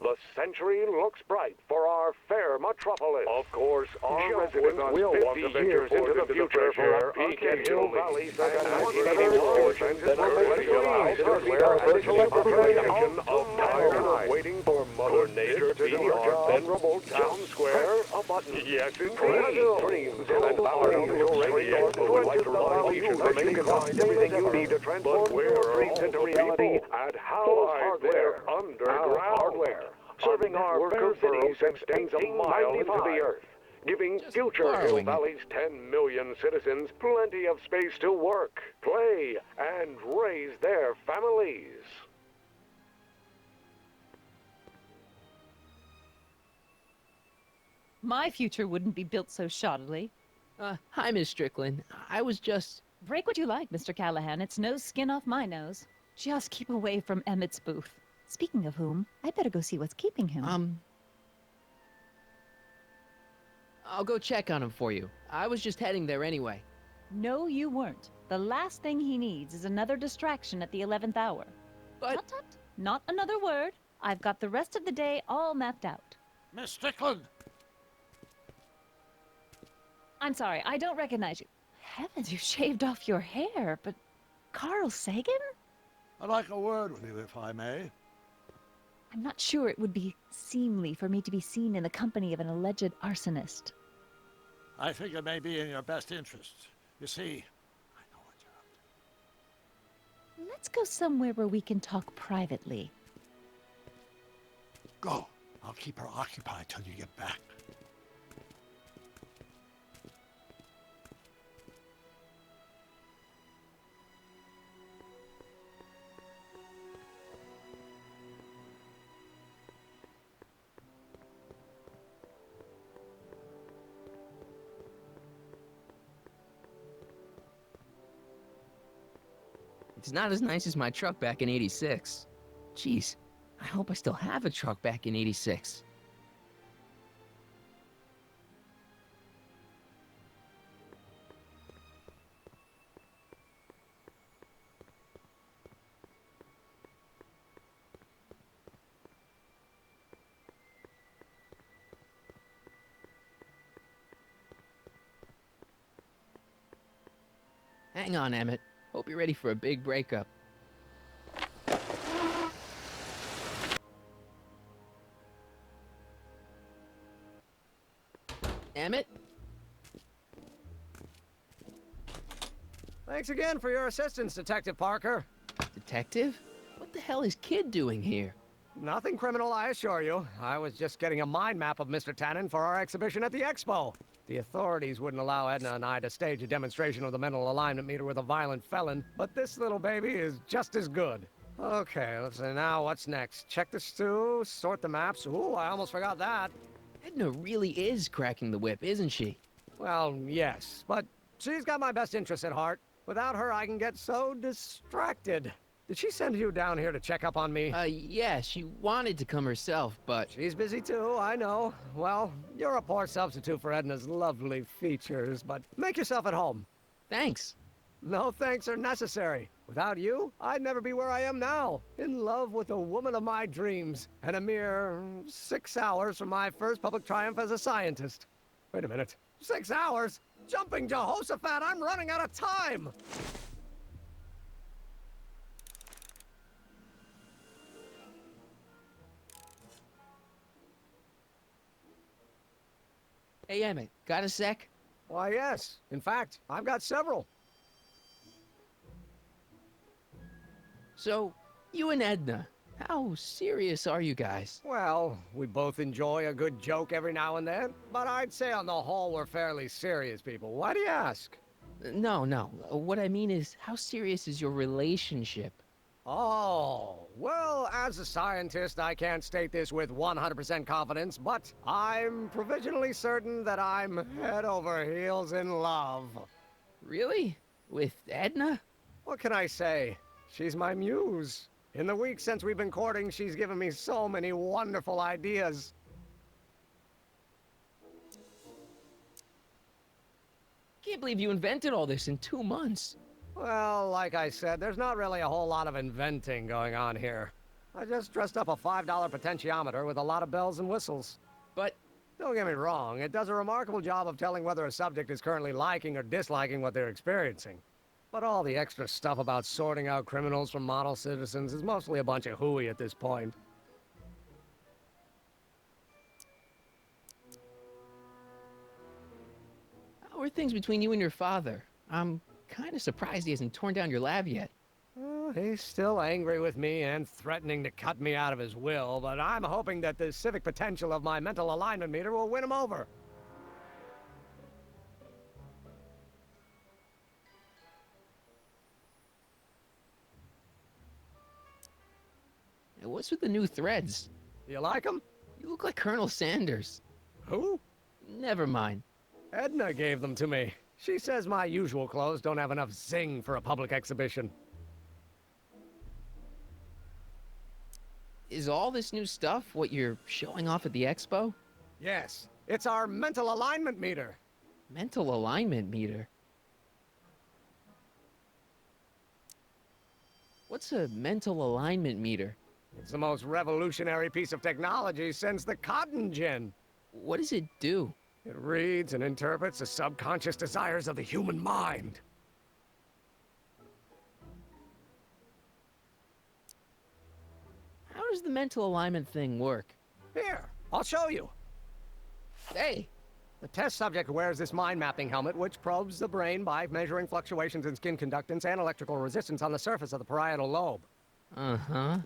The century looks bright for our fair metropolis. Of course, our residents will want to venture into the future for a peek at Hill Valley's fascinating origins that currently allows hardware and comprehension of time waiting for Mother Nature to do her job. Then remote town square, a button. Yes, indeed. Dreams and powers will radiate. Would like to remind you that you can find everything you need to transform your dreams into reality at House Hardware Underground Hardware. Serving our fair cities extends a mile into the earth, giving future Hill Valley's 10 million citizens plenty of space to work, play, and raise their families. My future wouldn't be built so shoddily. Hi, Miss Strickland. I was just... Break what you like, Mr. Callahan. It's no skin off my nose. Just keep away from Emmett's booth. Speaking of whom, I better go see what's keeping him. I'll go check on him for you. I was just heading there anyway. No, you weren't. The last thing he needs is another distraction at the 11th hour. But... Tut, tut. Not another word. I've got the rest of the day all mapped out. Miss Strickland! I'm sorry, I don't recognize you. Heavens, you shaved off your hair, but... Carl Sagan? I'd like a word with you, if I may. I'm not sure it would be seemly for me to be seen in the company of an alleged arsonist. I think it may be in your best interest. You see, Let's go somewhere where we can talk privately. go. I'll keep her occupied till you get back. It's not as nice as my truck back in '86. Jeez, I hope I still have a truck back in '86. Hang on, Emmett. Hope you're ready for a big breakup. Emmett? Thanks again for your assistance, Detective Parker. Detective? What the hell is Kid doing here? Nothing criminal, I assure you. I was just getting a mind map of Mr. Tannen for our exhibition at the Expo. The authorities wouldn't allow Edna and I to stage a demonstration of the mental alignment meter with a violent felon, but this little baby is just as good. Okay, let's see now, what's next? Check the stew, sort the maps. Ooh, I almost forgot that. Edna really is cracking the whip, isn't she? Well, yes, but she's got my best interests at heart. Without her, I can get so distracted. Did she send you down here to check up on me? Yeah, she wanted to come herself, but... She's busy too, I know. Well, you're a poor substitute for Edna's lovely features, but make yourself at home. Thanks. No thanks are necessary. Without you, I'd never be where I am now. In love with the woman of my dreams, and a mere 6 hours from my first public triumph as a scientist. Wait a minute. 6 hours? Jumping Jehoshaphat, I'm running out of time! Hey, Emmett, got a sec? Why, yes. In fact, I've got several. So, you and Edna, how serious are you guys? Well, we both enjoy a good joke every now and then, but I'd say on the whole we're fairly serious people. Why do you ask? No. What I mean is, how serious is your relationship? Oh, well, as a scientist, I can't state this with 100% confidence, but I'm provisionally certain that I'm head over heels in love. Really? With Edna? What can I say? She's my muse. In the week since we've been courting, she's given me so many wonderful ideas. Can't believe you invented all this in 2 months. Well, like I said, there's not really a whole lot of inventing going on here. I just dressed up a $5 potentiometer with a lot of bells and whistles. But... don't get me wrong, it does a remarkable job of telling whether a subject is currently liking or disliking what they're experiencing. But all the extra stuff about sorting out criminals from model citizens is mostly a bunch of hooey at this point. How are things between you and your father? I'm kind of surprised he hasn't torn down your lab yet. He's still angry with me and threatening to cut me out of his will, but I'm hoping that the civic potential of my mental alignment meter will win him over. What's with the new threads? Do you like them? You look like Colonel Sanders. Who? Never mind. Edna gave them to me. She says my usual clothes don't have enough zing for a public exhibition. Is all this new stuff what you're showing off at the expo? Yes, it's our mental alignment meter. Mental alignment meter? What's a mental alignment meter? It's the most revolutionary piece of technology since the cotton gin. What does it do? It reads and interprets the subconscious desires of the human mind. How does the mental alignment thing work? Here, I'll show you. Hey! The test subject wears this mind-mapping helmet, which probes the brain by measuring fluctuations in skin conductance and electrical resistance on the surface of the parietal lobe. Uh-huh.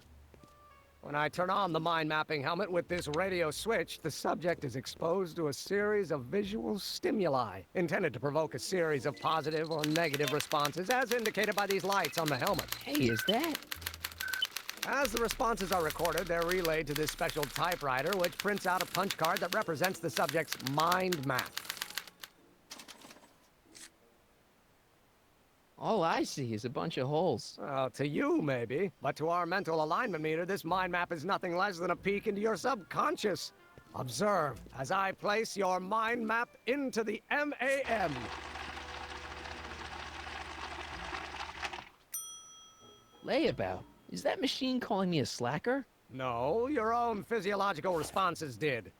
When I turn on the mind-mapping helmet with this radio switch, the subject is exposed to a series of visual stimuli, intended to provoke a series of positive or negative responses, as indicated by these lights on the helmet. Hey, is that... As the responses are recorded, they're relayed to this special typewriter, which prints out a punch card that represents the subject's mind map. All I see is a bunch of holes. Well, to you, maybe. But to our mental alignment meter, this mind map is nothing less than a peek into your subconscious. Observe as I place your mind map into the MAM. Layabout. Is that machine calling me a slacker? No, your own physiological responses did.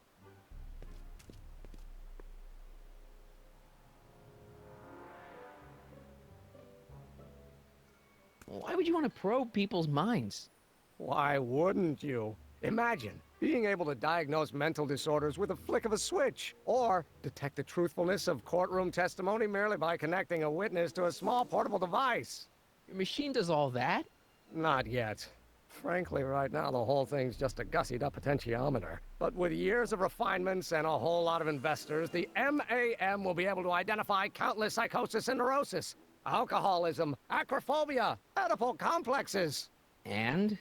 Why would you want to probe people's minds? Why wouldn't you? Imagine being able to diagnose mental disorders with a flick of a switch, or detect the truthfulness of courtroom testimony merely by connecting a witness to a small portable device. Your machine does all that? Not yet. Frankly, right now, the whole thing's just a gussied-up potentiometer. But with years of refinements and a whole lot of investors, the MAM will be able to identify countless psychosis and neurosis, alcoholism, acrophobia, Oedipal complexes. And?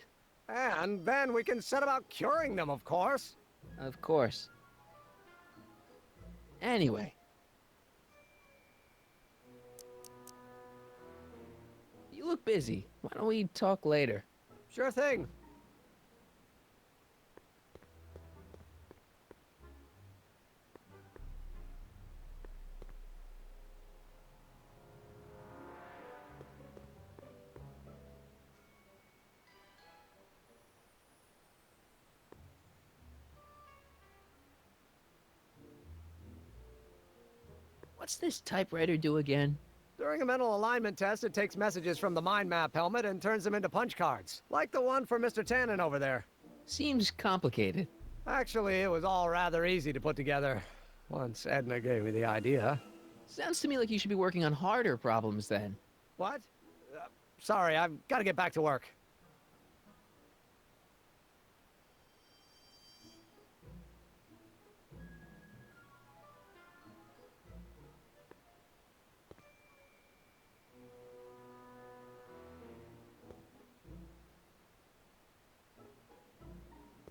And then we can set about curing them, of course. Of course. Anyway. You look busy. Why don't we talk later? Sure thing. What's this typewriter do again? During a mental alignment test, it takes messages from the mind map helmet and turns them into punch cards, like the one for Mr. Tannen over there. Seems complicated. Actually, it was all rather easy to put together, once Edna gave me the idea. Sounds to me like you should be working on harder problems then. What? Sorry, I've got to get back to work.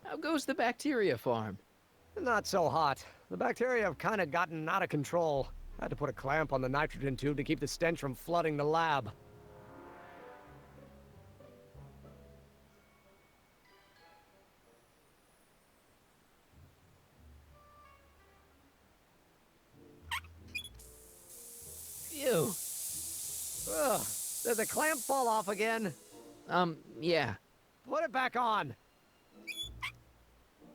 How goes the bacteria farm? Not so hot. The bacteria have kind of gotten out of control. I had to put a clamp on the nitrogen tube to keep the stench from flooding the lab. Phew. Ugh. Did the clamp fall off again? Yeah. Put it back on.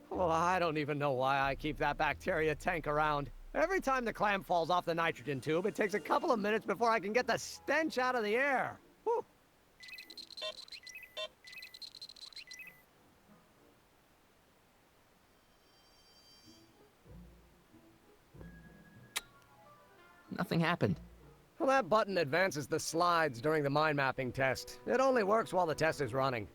Well, I don't even know why I keep that bacteria tank around. Every time the clamp falls off the nitrogen tube, it takes a couple of minutes before I can get the stench out of the air. Whew. Nothing happened. Well, that button advances the slides during the mind mapping test. It only works while the test is running.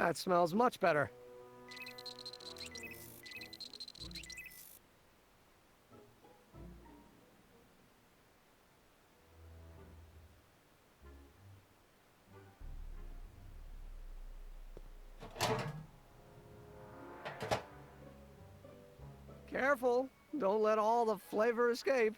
That smells much better. Careful, don't let all the flavor escape.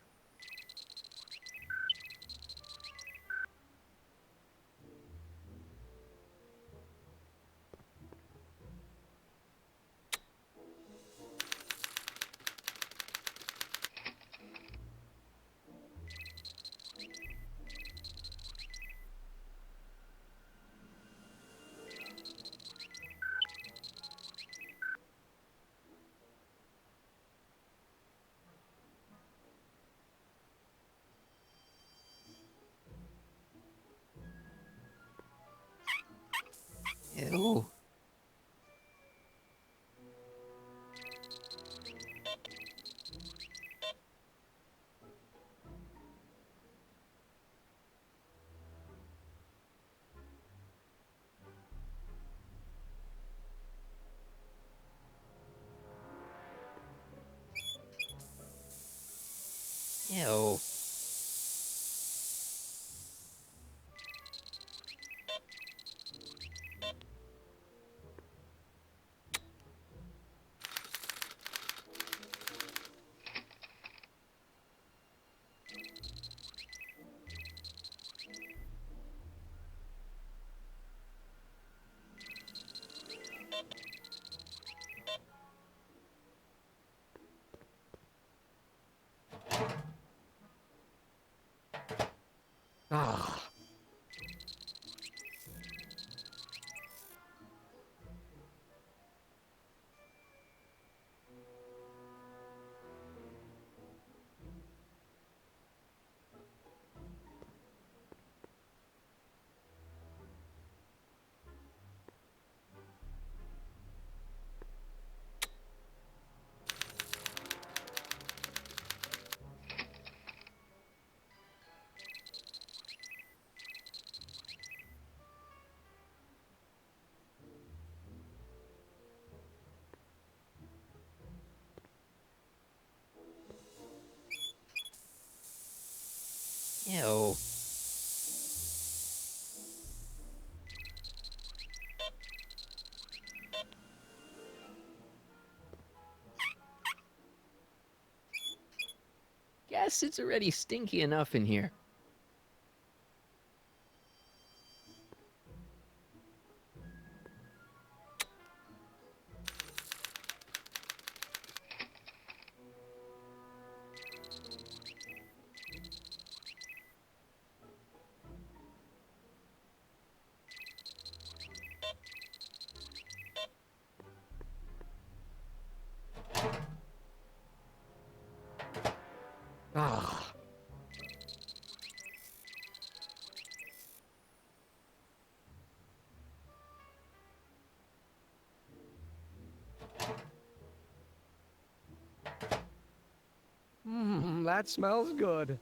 Ew. Ew. Ah. Ew. Guess it's already stinky enough in here. Ah. That smells good.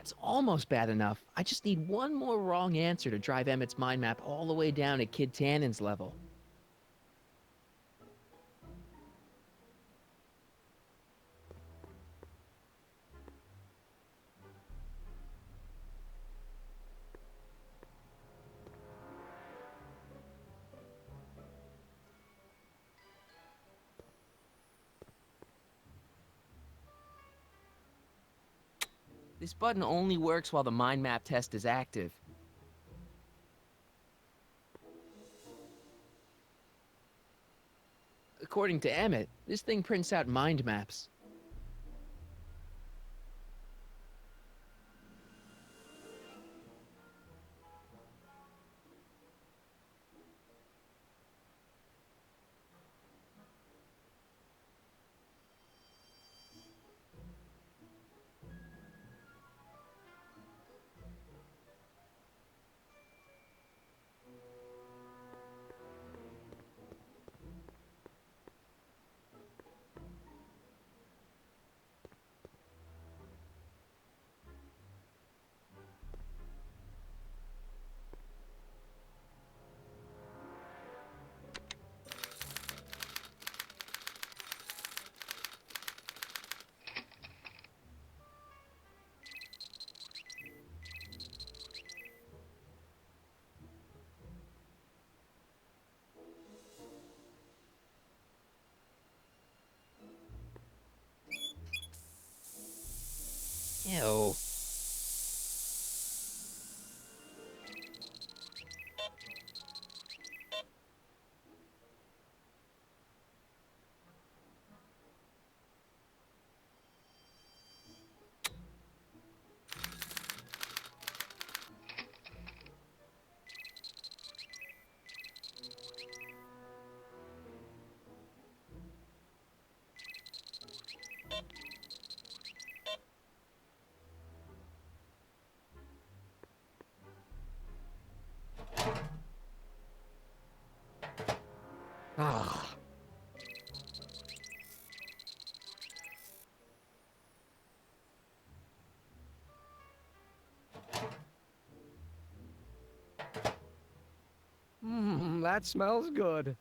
It's almost bad enough. I just need one more wrong answer to drive Emmett's mind map all the way down to Kid Tannen's level. This button only works while the mind map test is active. According to Emmett, this thing prints out mind maps. Ew. Ah. That smells good.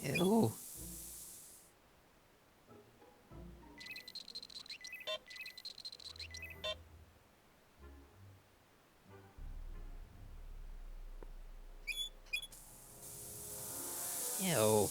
Ew. Ew.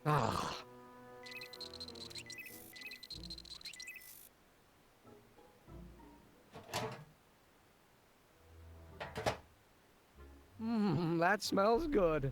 Ah. That smells good.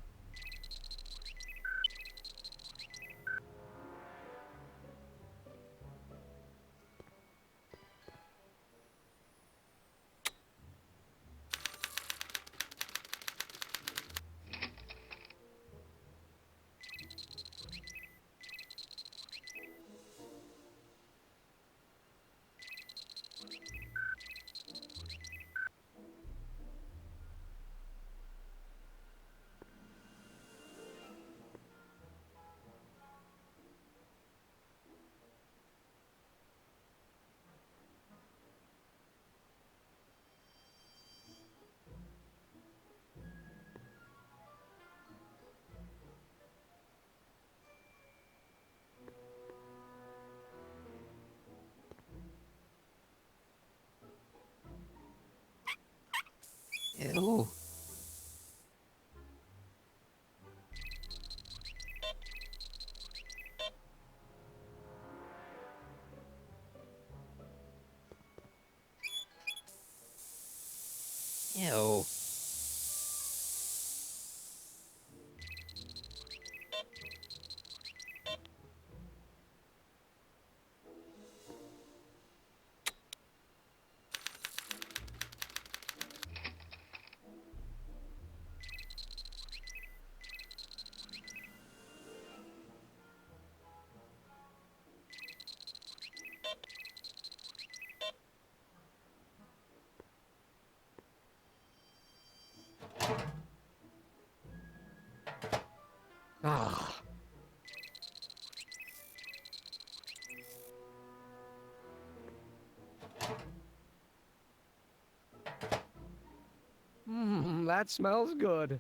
Ew. Ew. Ah. That smells good.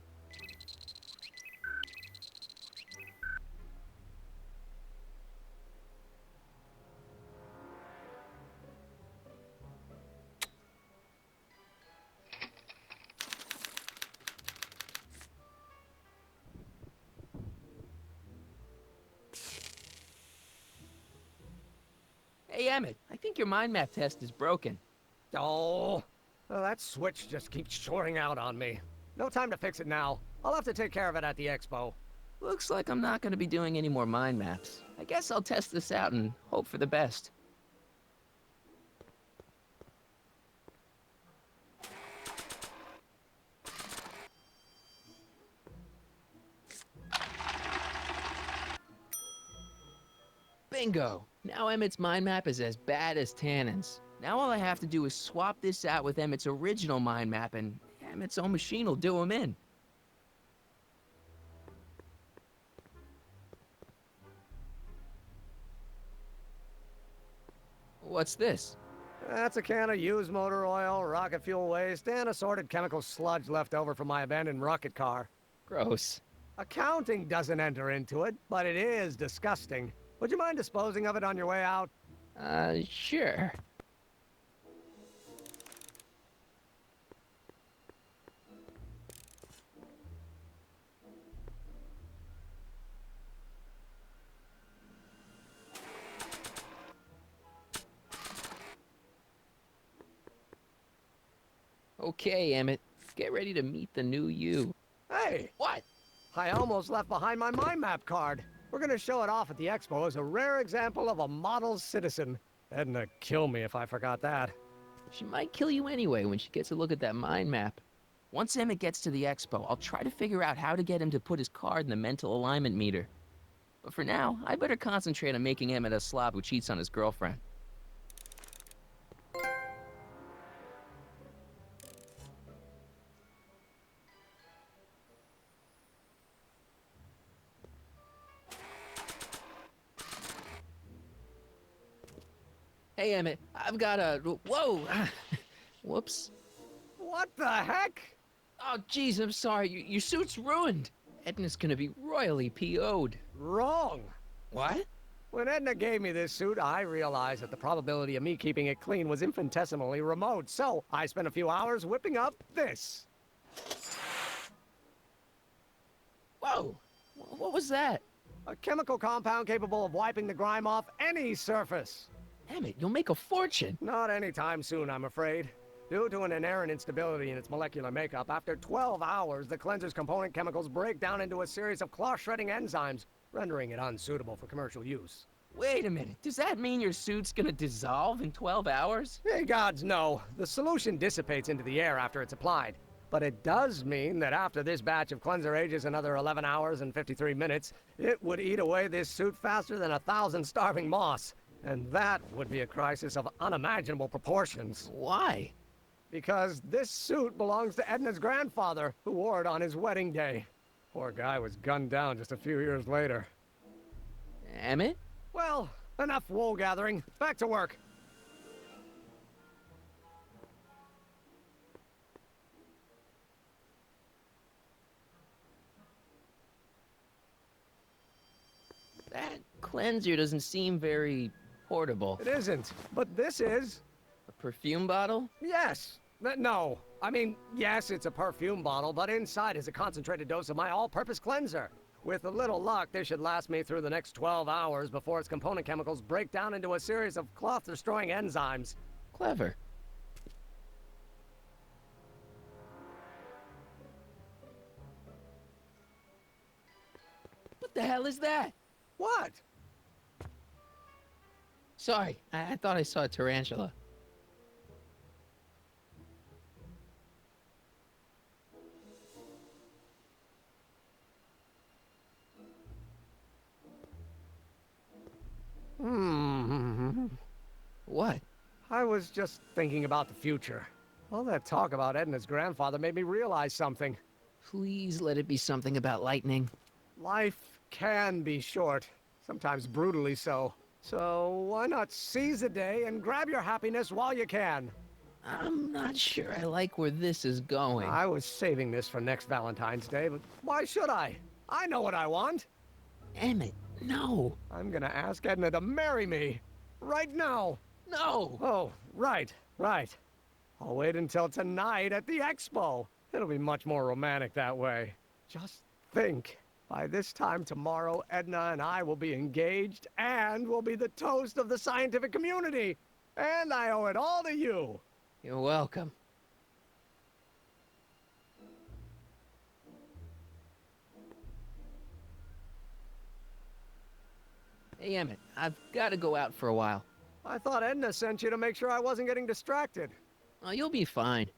Hey, Emmett, I think your mind map test is broken. Oh, well, that switch just keeps shoring out on me. No time to fix it now. I'll have to take care of it at the expo. Looks like I'm not gonna be doing any more mind maps. I guess I'll test this out and hope for the best. Bingo! Now Emmett's mind map is as bad as Tannen's. Now all I have to do is swap this out with Emmett's original mind map and Emmett's own machine will do him in. What's this? That's a can of used motor oil, rocket fuel waste, and assorted chemical sludge left over from my abandoned rocket car. Gross. Accounting doesn't enter into it, but it is disgusting. Would you mind disposing of it on your way out? Sure. Okay, Emmett. Get ready to meet the new you. Hey! What? I almost left behind my mind map card. We're gonna show it off at the expo as a rare example of a model citizen. Edna kill me if I forgot that. She might kill you anyway when she gets a look at that mind map. Once Emmett gets to the expo, I'll try to figure out how to get him to put his card in the mental alignment meter. But for now, I better concentrate on making Emmett a slob who cheats on his girlfriend. Hey, Emmett, I've got a... Whoa! Whoops. What the heck? Oh, jeez, I'm sorry. Your suit's ruined. Edna's gonna be royally PO'd. Wrong. What? When Edna gave me this suit, I realized that the probability of me keeping it clean was infinitesimally remote, so I spent a few hours whipping up this. Whoa! What was that? A chemical compound capable of wiping the grime off any surface. Emmett, you'll make a fortune. Not anytime soon, I'm afraid. Due to an inherent instability in its molecular makeup, after 12 hours, the cleanser's component chemicals break down into a series of cloth-shredding enzymes, rendering it unsuitable for commercial use. Wait a minute. Does that mean your suit's gonna dissolve in 12 hours? Hey, gods, no. The solution dissipates into the air after it's applied. But it does mean that after this batch of cleanser ages another 11 hours and 53 minutes, it would eat away this suit faster than 1,000 starving moths. And that would be a crisis of unimaginable proportions. Why? Because this suit belongs to Edna's grandfather, who wore it on his wedding day. Poor guy was gunned down just a few years later. Emmett? Well, enough wool gathering. Back to work. That cleanser doesn't seem very portable. It isn't, but this is. A perfume bottle? Yes. No, I mean, yes, it's a perfume bottle, but inside is a concentrated dose of my all-purpose cleanser. With a little luck, this should last me through the next 12 hours before its component chemicals break down into a series of cloth-destroying enzymes. Clever. What the hell is that? What? Sorry, I thought I saw a tarantula. What? I was just thinking about the future. All that talk about Edna's grandfather made me realize something. Please let it be something about lightning. Life can be short, sometimes brutally so. So why not seize the day and grab your happiness while you can? I'm not sure I like where this is going. I was saving this for next Valentine's Day, but why should I? I know what I want. Emmett, no. I'm gonna ask Edna to marry me. Right now. No. Oh, right. I'll wait until tonight at the expo. It'll be much more romantic that way. Just think. By this time tomorrow, Edna and I will be engaged and will be the toast of the scientific community. And I owe it all to you. You're welcome. Hey, Emmett, I've got to go out for a while. I thought Edna sent you to make sure I wasn't getting distracted. Oh, you'll be fine.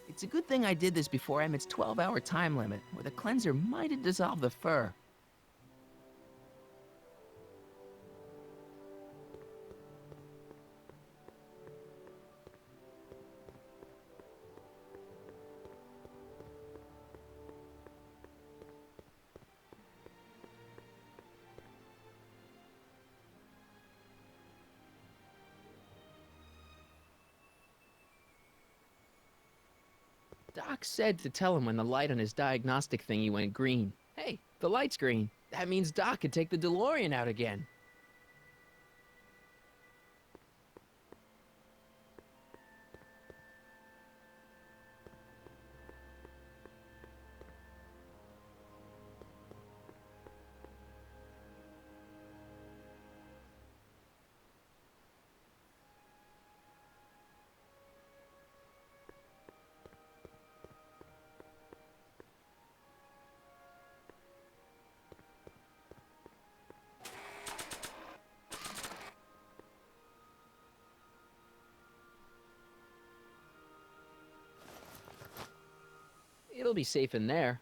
It's a good thing I did this before Emmett's 12-hour time limit, or the cleanser might have dissolved the fur. Doc said to tell him when the light on his diagnostic thingy went green. Hey, the light's green. That means Doc could take the DeLorean out again. It'll be safe in there.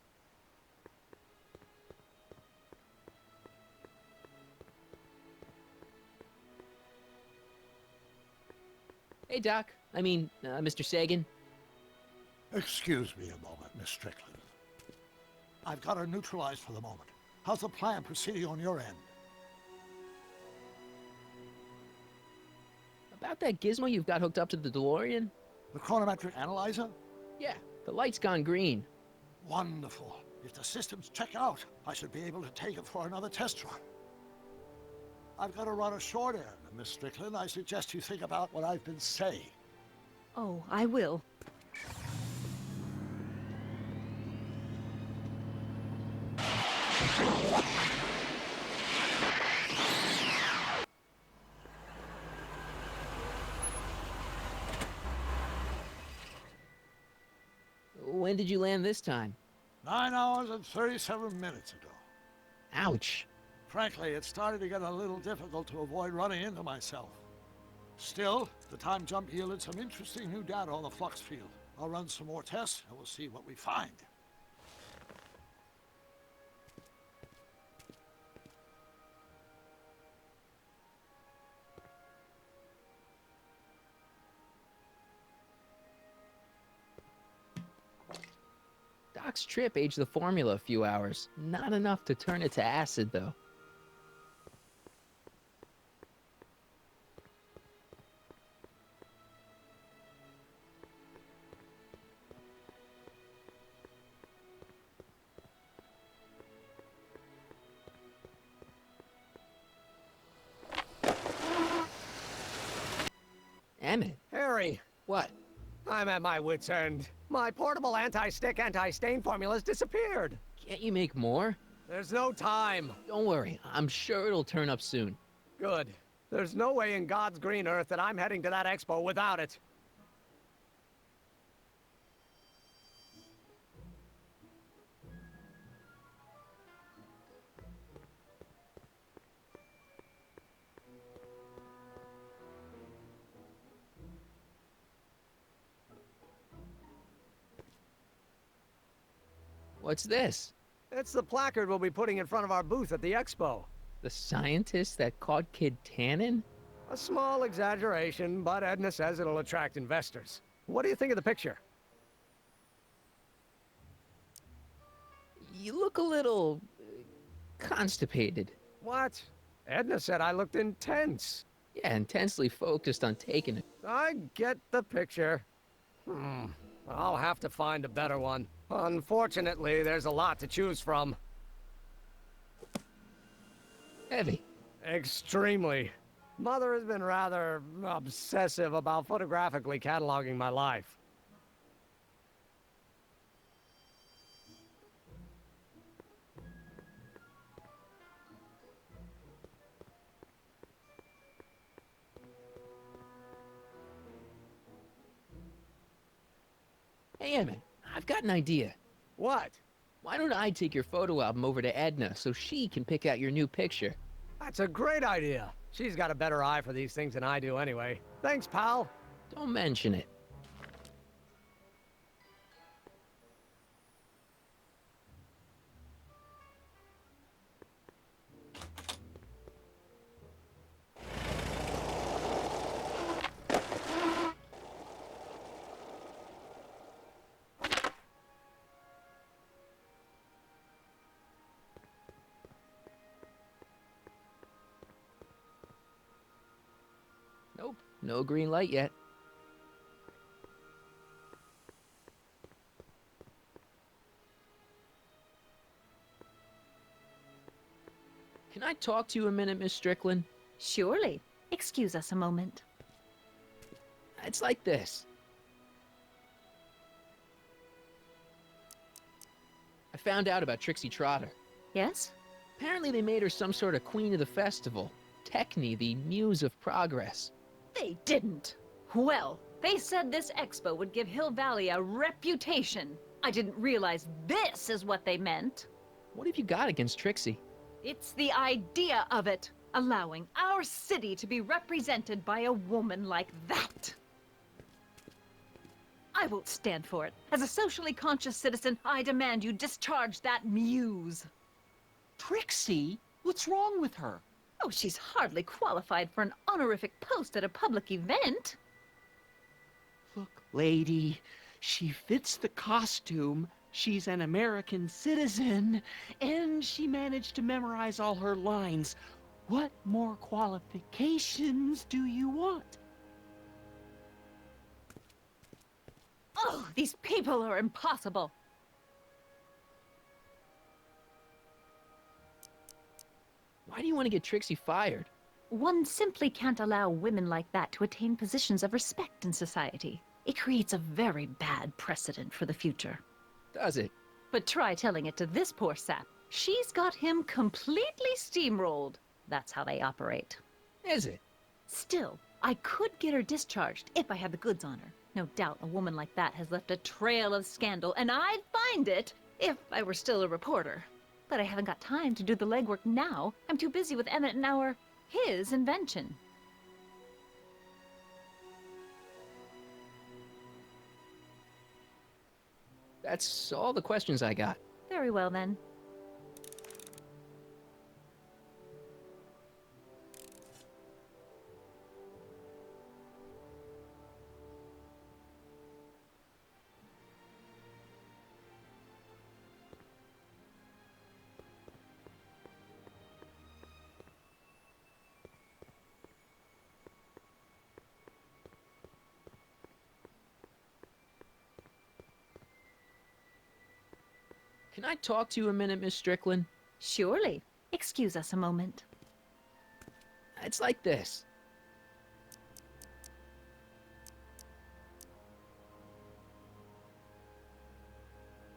Hey, Doc. Mr. Sagan. Excuse me a moment, Miss Strickland. I've got her neutralized for the moment. How's the plan proceeding on your end? About that gizmo you've got hooked up to the DeLorean? The chronometric analyzer? Yeah, the light's gone green. Wonderful. If the systems check out, I should be able to take it for another test run. I've got to run a short errand, Miss Strickland. I suggest you think about what I've been saying. Oh, I will. When did you land this time? 9 hours and 37 minutes ago. Ouch. Frankly, it started to get a little difficult to avoid running into myself. Still, the time jump yielded some interesting new data on the flux field. I'll run some more tests and we'll see what we find. Doc's trip aged the formula a few hours. Not enough to turn it to acid, though. Emmett. Harry. What? I'm at my wit's end. My portable anti-stick, anti-stain formula's disappeared. Can't you make more? There's no time. Don't worry, I'm sure it'll turn up soon. Good. There's no way in God's green earth that I'm heading to that expo without it. What's this? It's the placard we'll be putting in front of our booth at the expo. The scientist that caught Kid Tannen? A small exaggeration, but Edna says it'll attract investors. What do you think of the picture? You look a little... constipated. What? Edna said I looked intense. Yeah, intensely focused on taking it. I get the picture. I'll have to find a better one. Unfortunately, there's a lot to choose from. Heavy. Extremely. Mother has been rather obsessive about photographically cataloging my life. Hey, Emmett, I've got an idea. What? Why don't I take your photo album over to Edna so she can pick out your new picture? That's a great idea. She's got a better eye for these things than I do anyway. Thanks, pal. Don't mention it. Nope, no green light yet. Can I talk to you a minute, Miss Strickland? Surely. Excuse us a moment. It's like this. I found out about Trixie Trotter. Yes? Apparently they made her some sort of queen of the festival. Techne, the muse of progress. They didn't. Well, they said this expo would give Hill Valley a reputation. I didn't realize this is what they meant. What have you got against Trixie? It's the idea of it. Allowing our city to be represented by a woman like that. I won't stand for it. As a socially conscious citizen, I demand you discharge that muse. Trixie? What's wrong with her? Oh, she's hardly qualified for an honorific post at a public event. Look, lady, she fits the costume. She's an American citizen, and she managed to memorize all her lines. What more qualifications do you want? Oh, these people are impossible. Why do you want to get Trixie fired? One simply can't allow women like that to attain positions of respect in society. It creates a very bad precedent for the future. Does it? But try telling it to this poor sap. She's got him completely steamrolled. That's how they operate. Is it? Still, I could get her discharged if I had the goods on her. No doubt a woman like that has left a trail of scandal, and I'd find it if I were still a reporter. But I haven't got time to do the legwork now. I'm too busy with Emmett and his invention. That's all the questions I got. Very well, then. Can I talk to you a minute, Miss Strickland? Surely. Excuse us a moment. It's like this.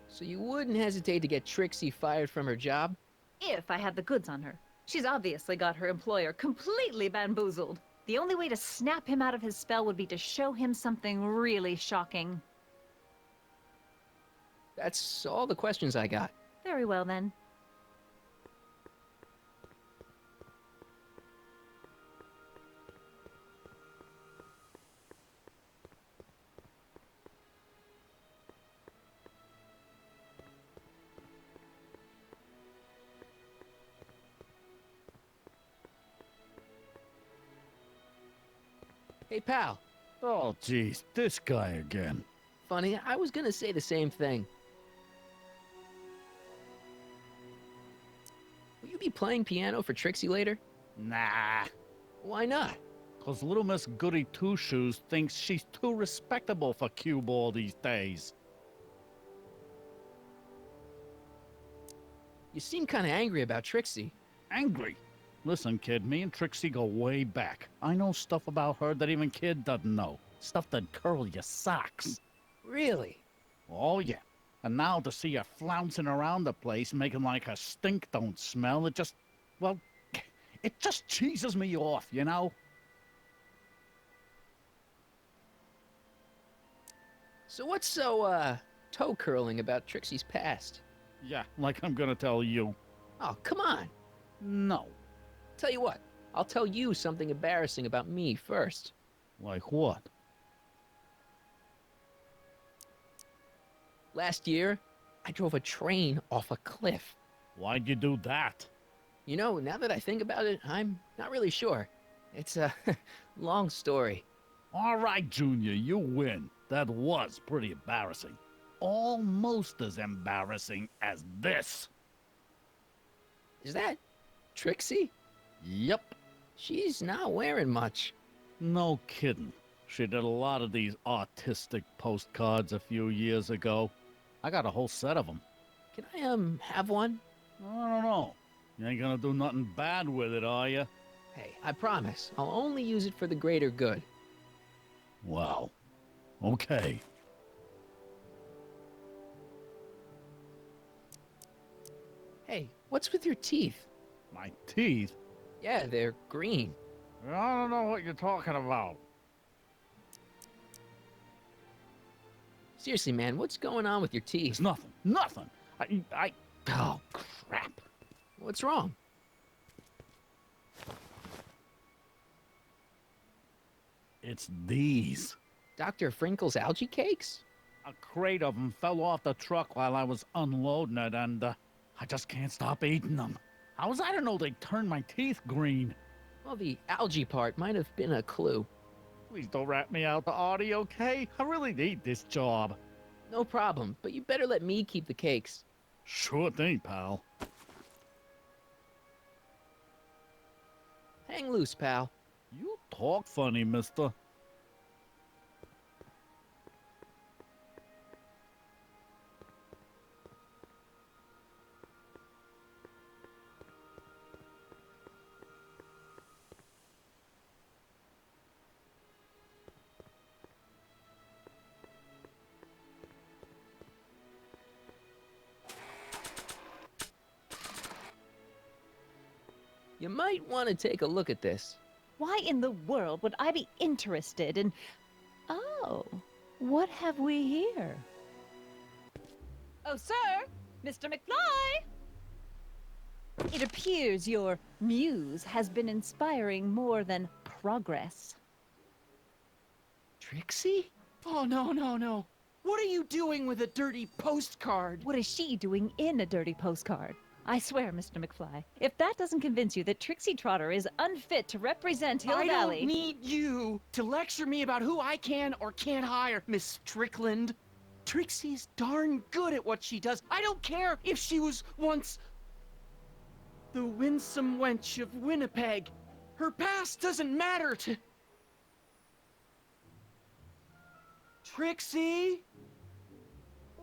So you wouldn't hesitate to get Trixie fired from her job? If I had the goods on her. She's obviously got her employer completely bamboozled. The only way to snap him out of his spell would be to show him something really shocking. That's all the questions I got. Very well, then. Hey, pal. Oh, geez, this guy again. Funny, I was gonna say the same thing. Will you be playing piano for Trixie later? Nah. Why not? 'Cause little Miss Goody Two-Shoes thinks she's too respectable for cue ball these days. You seem kinda angry about Trixie. Angry? Listen, kid, me and Trixie go way back. I know stuff about her that even Kid doesn't know. Stuff that'd curl your socks. Really? Oh, yeah. And now to see her flouncing around the place, making like her stink don't smell, it just, well, it just cheeses me off, you know? So what's so, toe-curling about Trixie's past? Yeah, like I'm gonna tell you. Oh, come on. No. Tell you what, I'll tell you something embarrassing about me first. Like what? Last year, I drove a train off a cliff. Why'd you do that? You know, now that I think about it, I'm not really sure. It's a long story. All right, Junior, you win. That was pretty embarrassing. Almost as embarrassing as this. Is that Trixie? Yep. She's not wearing much. No kidding. She did a lot of these artistic postcards a few years ago. I got a whole set of them. Can I, have one? I don't know. You ain't gonna do nothing bad with it, are you? Hey, I promise. I'll only use it for the greater good. Wow. Okay. Hey, what's with your teeth? My teeth? Yeah, they're green. I don't know what you're talking about. Seriously, man, what's going on with your teeth? It's nothing. Nothing. Oh, crap. What's wrong? It's these. Dr. Frinkle's algae cakes? A crate of them fell off the truck while I was unloading it, and I just can't stop eating them. How was I to know they'd turn my teeth green? Well, the algae part might have been a clue. Please don't rat me out to Artie, okay? I really need this job. No problem, but you better let me keep the cakes. Sure thing, pal. Hang loose, pal. You talk funny, mister. You might want to take a look at this. Why in the world would I be interested in... Oh, what have we here? Oh, sir! Mr. McFly! It appears your muse has been inspiring more than progress. Trixie? Oh, no, no, no. What are you doing with a dirty postcard? What is she doing in a dirty postcard? I swear, Mr. McFly, if that doesn't convince you that Trixie Trotter is unfit to represent Hill I Valley... don't need you to lecture me about who I can or can't hire, Miss Strickland. Trixie's darn good at what she does. I don't care if she was once the winsome wench of Winnipeg. Her past doesn't matter to... Trixie?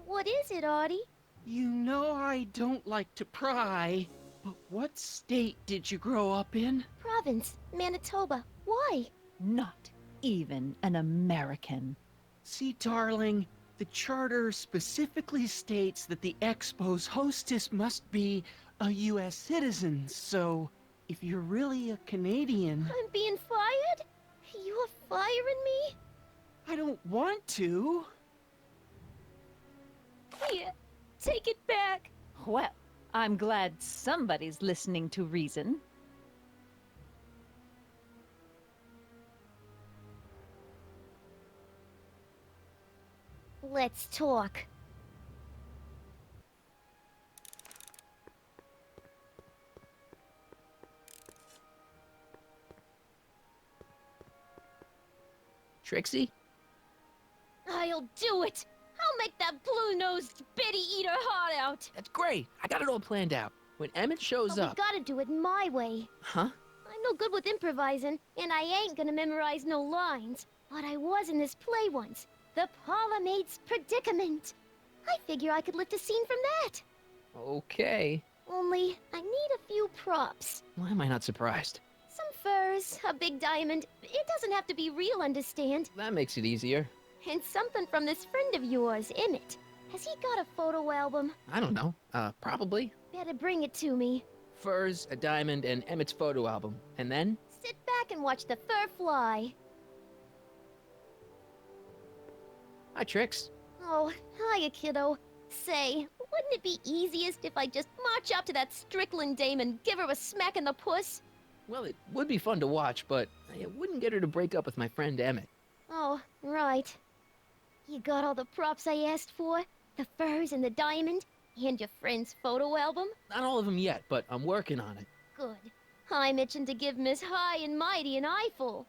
What is it, Artie? You know I don't like to pry, but what state did you grow up in? Province, Manitoba. Why? Not even an American. See, darling, the charter specifically states that the Expo's hostess must be a U.S. citizen, so if you're really a Canadian... I'm being fired? You're firing me? I don't want to. Here, take it back. Well, I'm glad somebody's listening to reason. Let's talk. Trixie? I'll do it! I'll make that blue-nosed bitty eat her heart out! That's great. I got it all planned out. When Emmett shows But up... we gotta do it my way. Huh? I'm no good with improvising, and I ain't gonna memorize no lines. But I was in this play once. The Parlor-Maid's Predicament. I figure I could lift a scene from that. Okay. Only, I need a few props. Why am I not surprised? Some furs, a big diamond. It doesn't have to be real, understand? That makes it easier. And something from this friend of yours, Emmett. Has he got a photo album? I don't know. Probably. Better bring it to me. Furs, a diamond, and Emmett's photo album. And then? Sit back and watch the fur fly. Hi, Trix. Oh, hiya, kiddo. Say, wouldn't it be easiest if I just march up to that Strickland dame and give her a smack in the puss? Well, it would be fun to watch, but it wouldn't get her to break up with my friend Emmett. Oh, right. You got all the props I asked for? The furs and the diamond? And your friend's photo album? Not all of them yet, but I'm working on it. Good. I'm itching to give Miss High and Mighty an eyeful.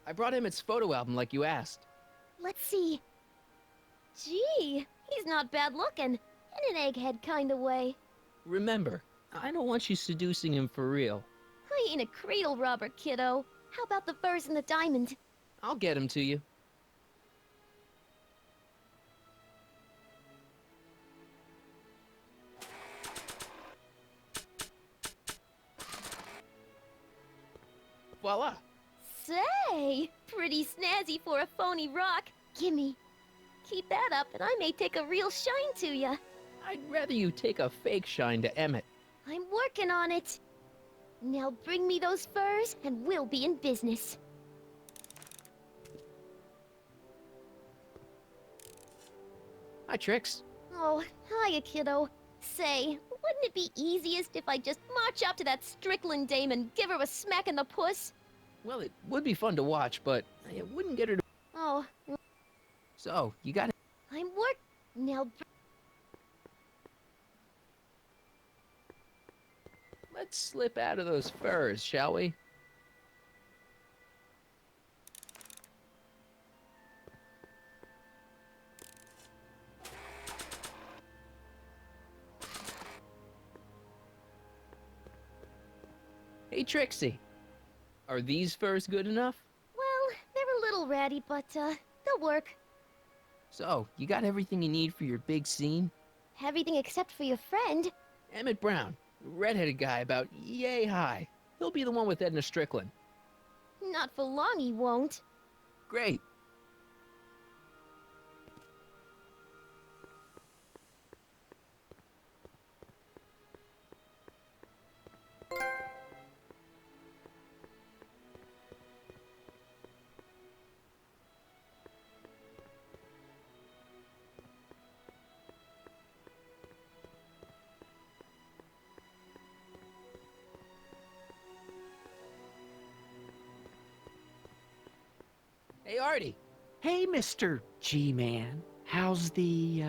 I brought Emmett's photo album like you asked. Let's see. Gee, he's not bad looking. In an egghead kind of way. Remember, I don't want you seducing him for real. I ain't a cradle robber, kiddo. How about the furs and the diamond? I'll get him to you. Voila! Say, pretty snazzy for a phony rock. Gimme. Keep that up and I may take a real shine to ya. I'd rather you take a fake shine to Emmett. I'm working on it. Now bring me those furs and we'll be in business. Hi, Trix. Oh, hiya, kiddo. Say, wouldn't it be easiest if I just march up to that Strickland dame and give her a smack in the puss? Well, it would be fun to watch, but it wouldn't get her to... Oh, So, you got it. I'm now. Let's slip out of those furs, shall we? Hey, Trixie. Are these furs good enough? Well, they're a little ratty, but, they'll work. So, you got everything you need for your big scene? Everything except for your friend. Emmett Brown, redheaded guy about yay high. He'll be the one with Edna Strickland. Not for long, he won't. Great. Hey, Artie. Hey, Mr. G-Man. How's the,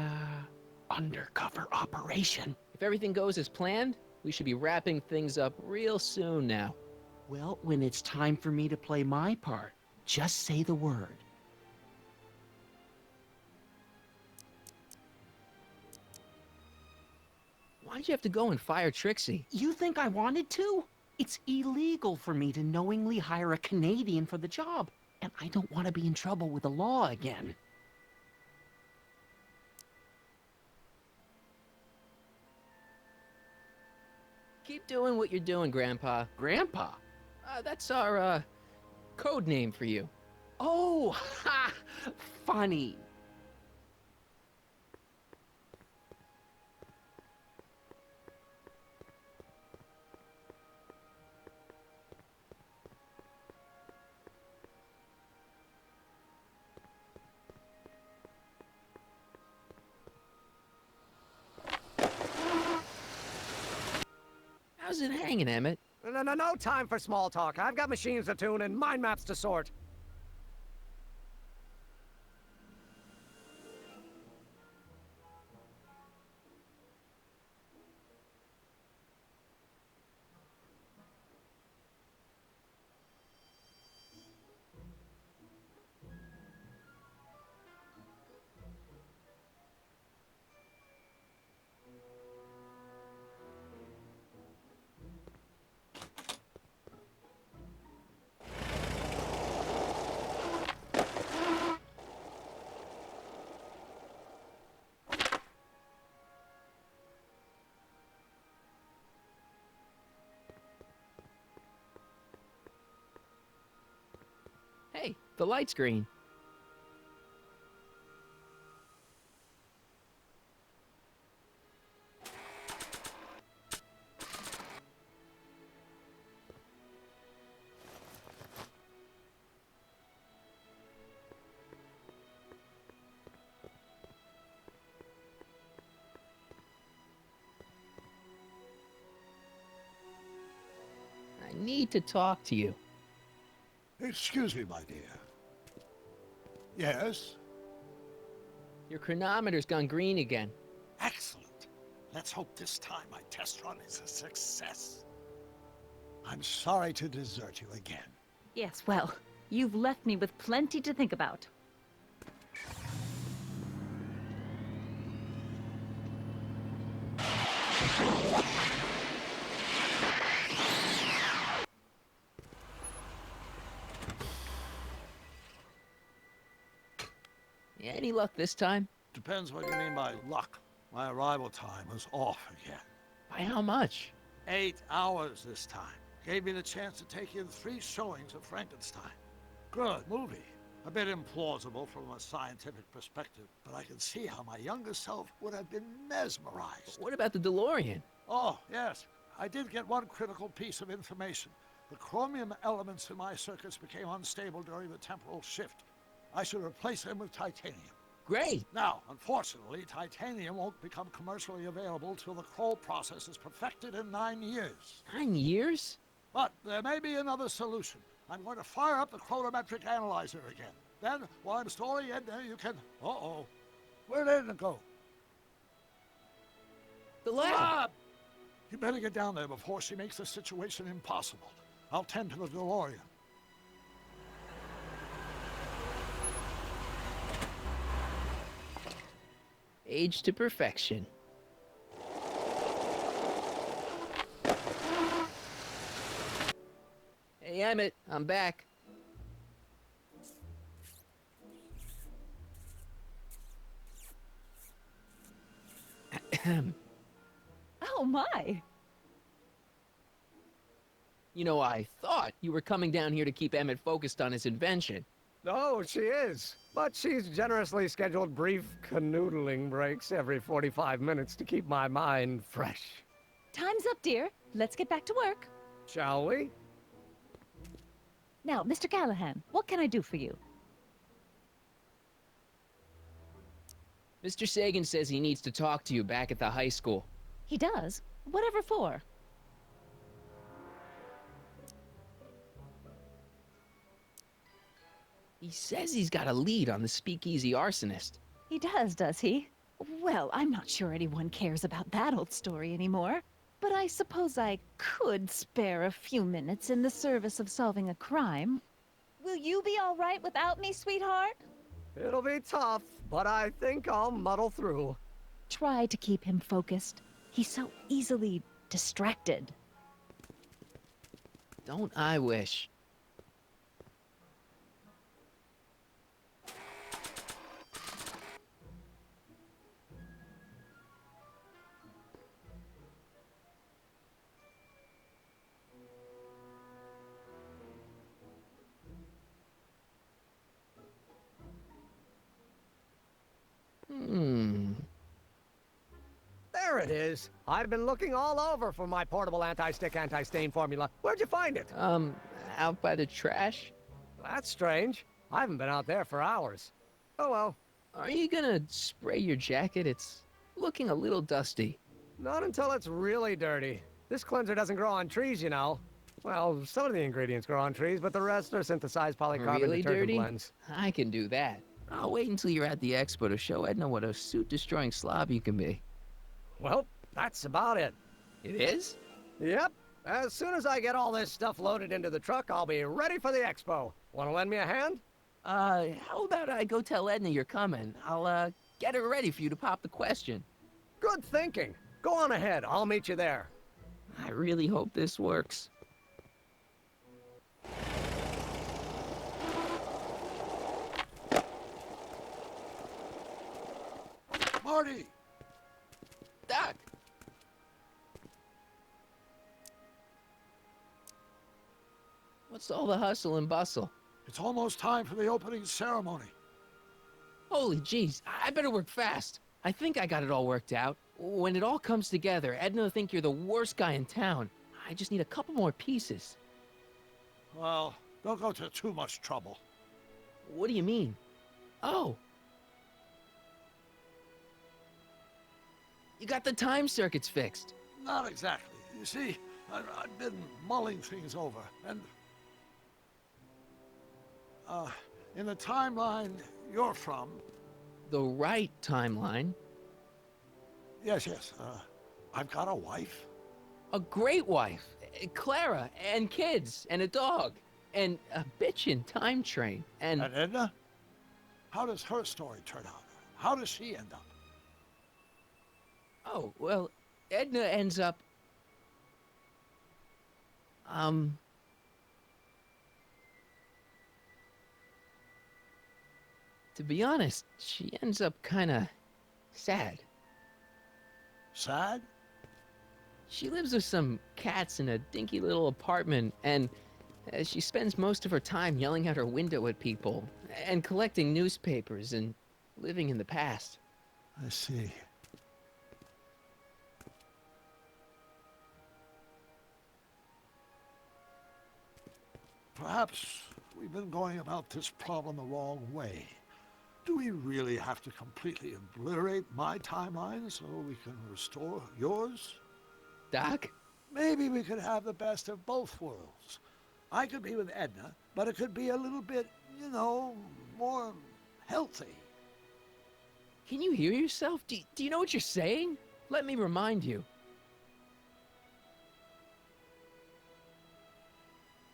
undercover operation? If everything goes as planned, we should be wrapping things up real soon now. Well, when it's time for me to play my part, just say the word. Why'd you have to go and fire Trixie? You think I wanted to? It's illegal for me to knowingly hire a Canadian for the job, and I don't want to be in trouble with the law again. Keep doing what you're doing, Grandpa. Grandpa? That's our, code name for you. Oh, ha! Funny. How's it hanging, Emmett? No time for small talk. I've got machines to tune and mind maps to sort. Hey, the light's green. I need to talk to you. Excuse me, my dear. Yes? Your chronometer's gone green again. Excellent. Let's hope this time my test run is a success. I'm sorry to desert you again. Yes, well, you've left me with plenty to think about. Any luck this time? Depends what you mean by luck. My arrival time was off again. By how much? 8 hours this time. Gave me the chance to take in 3 showings of Frankenstein. Good movie. A bit implausible from a scientific perspective, but I can see how my younger self would have been mesmerized. What about the DeLorean? Oh, yes. I did get one critical piece of information. The chromium elements in my circuits became unstable during the temporal shift. I should replace them with titanium. Great. Now, unfortunately, titanium won't become commercially available till the Kroll process is perfected in 9 years. 9 years? But there may be another solution. I'm going to fire up the chronometric analyzer again. Then, while I'm storing it, you can... Uh-oh. Where did it go? The lab! You better get down there before she makes the situation impossible. I'll tend to the DeLorean. Age to perfection. Hey, Emmett, I'm back. Oh my! You know, I thought you were coming down here to keep Emmett focused on his invention. Oh, she is. But she's generously scheduled brief canoodling breaks every 45 minutes to keep my mind fresh. Time's up, dear. Let's get back to work. Shall we? Now, Mr. Callahan, what can I do for you? Mr. Sagan says he needs to talk to you back at the high school. He does? Whatever for? He says he's got a lead on the speakeasy arsonist. He does he? Well, I'm not sure anyone cares about that old story anymore. But I suppose I could spare a few minutes in the service of solving a crime. Will you be all right without me, sweetheart? It'll be tough, but I think I'll muddle through. Try to keep him focused. He's so easily distracted. Don't I wish? There it is. I've been looking all over for my portable anti-stick, anti-stain formula. Where'd you find it? Out by the trash? That's strange. I haven't been out there for hours. Oh well. Are you gonna spray your jacket? It's looking a little dusty. Not until it's really dirty. This cleanser doesn't grow on trees, you know. Well, some of the ingredients grow on trees, but the rest are synthesized polycarbonate Really detergent dirty? blends. I can do that. I'll wait until you're at the expo to show Edna what a suit-destroying slob you can be. Well, that's about it. It is? Yep. As soon as I get all this stuff loaded into the truck, I'll be ready for the expo. Want to lend me a hand? How about I go tell Edna you're coming? I'll, get her ready for you to pop the question. Good thinking. Go on ahead. I'll meet you there. I really hope this works. Marty! Doc! What's all the hustle and bustle? It's almost time for the opening ceremony. Holy jeez, I better work fast. I think I got it all worked out. When it all comes together, Edna will think you're the worst guy in town. I just need a couple more pieces. Well, don't go to too much trouble. What do you mean? Oh. You got the time circuits fixed. Not exactly. You see, I've been mulling things over, and... in the timeline you're from... The right timeline? Yes, I've got a wife. A great wife. Clara, and kids, and a dog, and a bitchin' time train, and... And Edna? How does her story turn out? How does she end up? Oh, well, Edna ends up... To be honest, she ends up kinda sad. Sad? She lives with some cats in a dinky little apartment, and she spends most of her time yelling out her window at people, and collecting newspapers, and living in the past. I see. Perhaps we've been going about this problem the wrong way. Do we really have to completely obliterate my timeline so we can restore yours? Doc? Maybe we could have the best of both worlds. I could be with Edna, but it could be a little bit, you know, more healthy. Can you hear yourself? Do you know what you're saying? Let me remind you.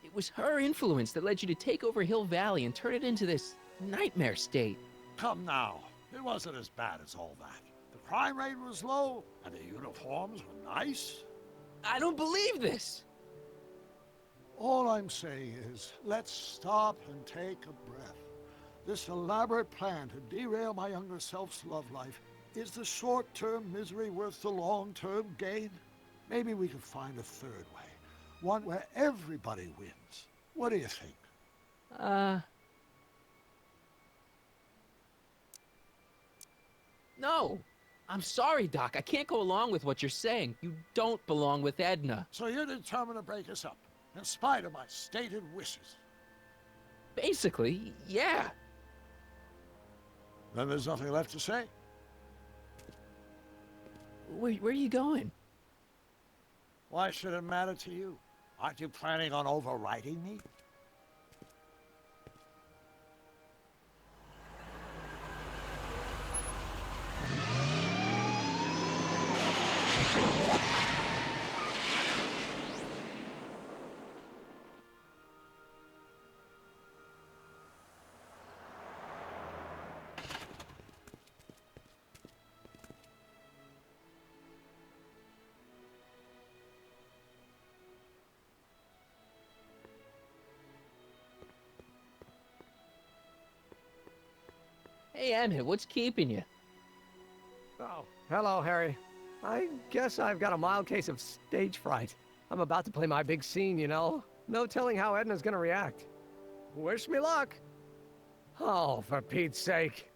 It was her influence that led you to take over Hill Valley and turn it into this nightmare state. Come now, it wasn't as bad as all that. The crime rate was low, and the uniforms were nice. I don't believe this! All I'm saying is, let's stop and take a breath. This elaborate plan to derail my younger self's love life, is the short-term misery worth the long-term gain? Maybe we could find a third way. One where everybody wins. What do you think? No! I'm sorry, Doc. I can't go along with what you're saying. You don't belong with Edna. So you're determined to break us up, in spite of my stated wishes? Basically, yeah. Then there's nothing left to say. Where are you going? Why should it matter to you? Aren't you planning on overriding me? Hey, Emmett, what's keeping you? Oh, hello, Harry. I guess I've got a mild case of stage fright. I'm about to play my big scene, you know? No telling how Edna's gonna react. Wish me luck. Oh, for Pete's sake.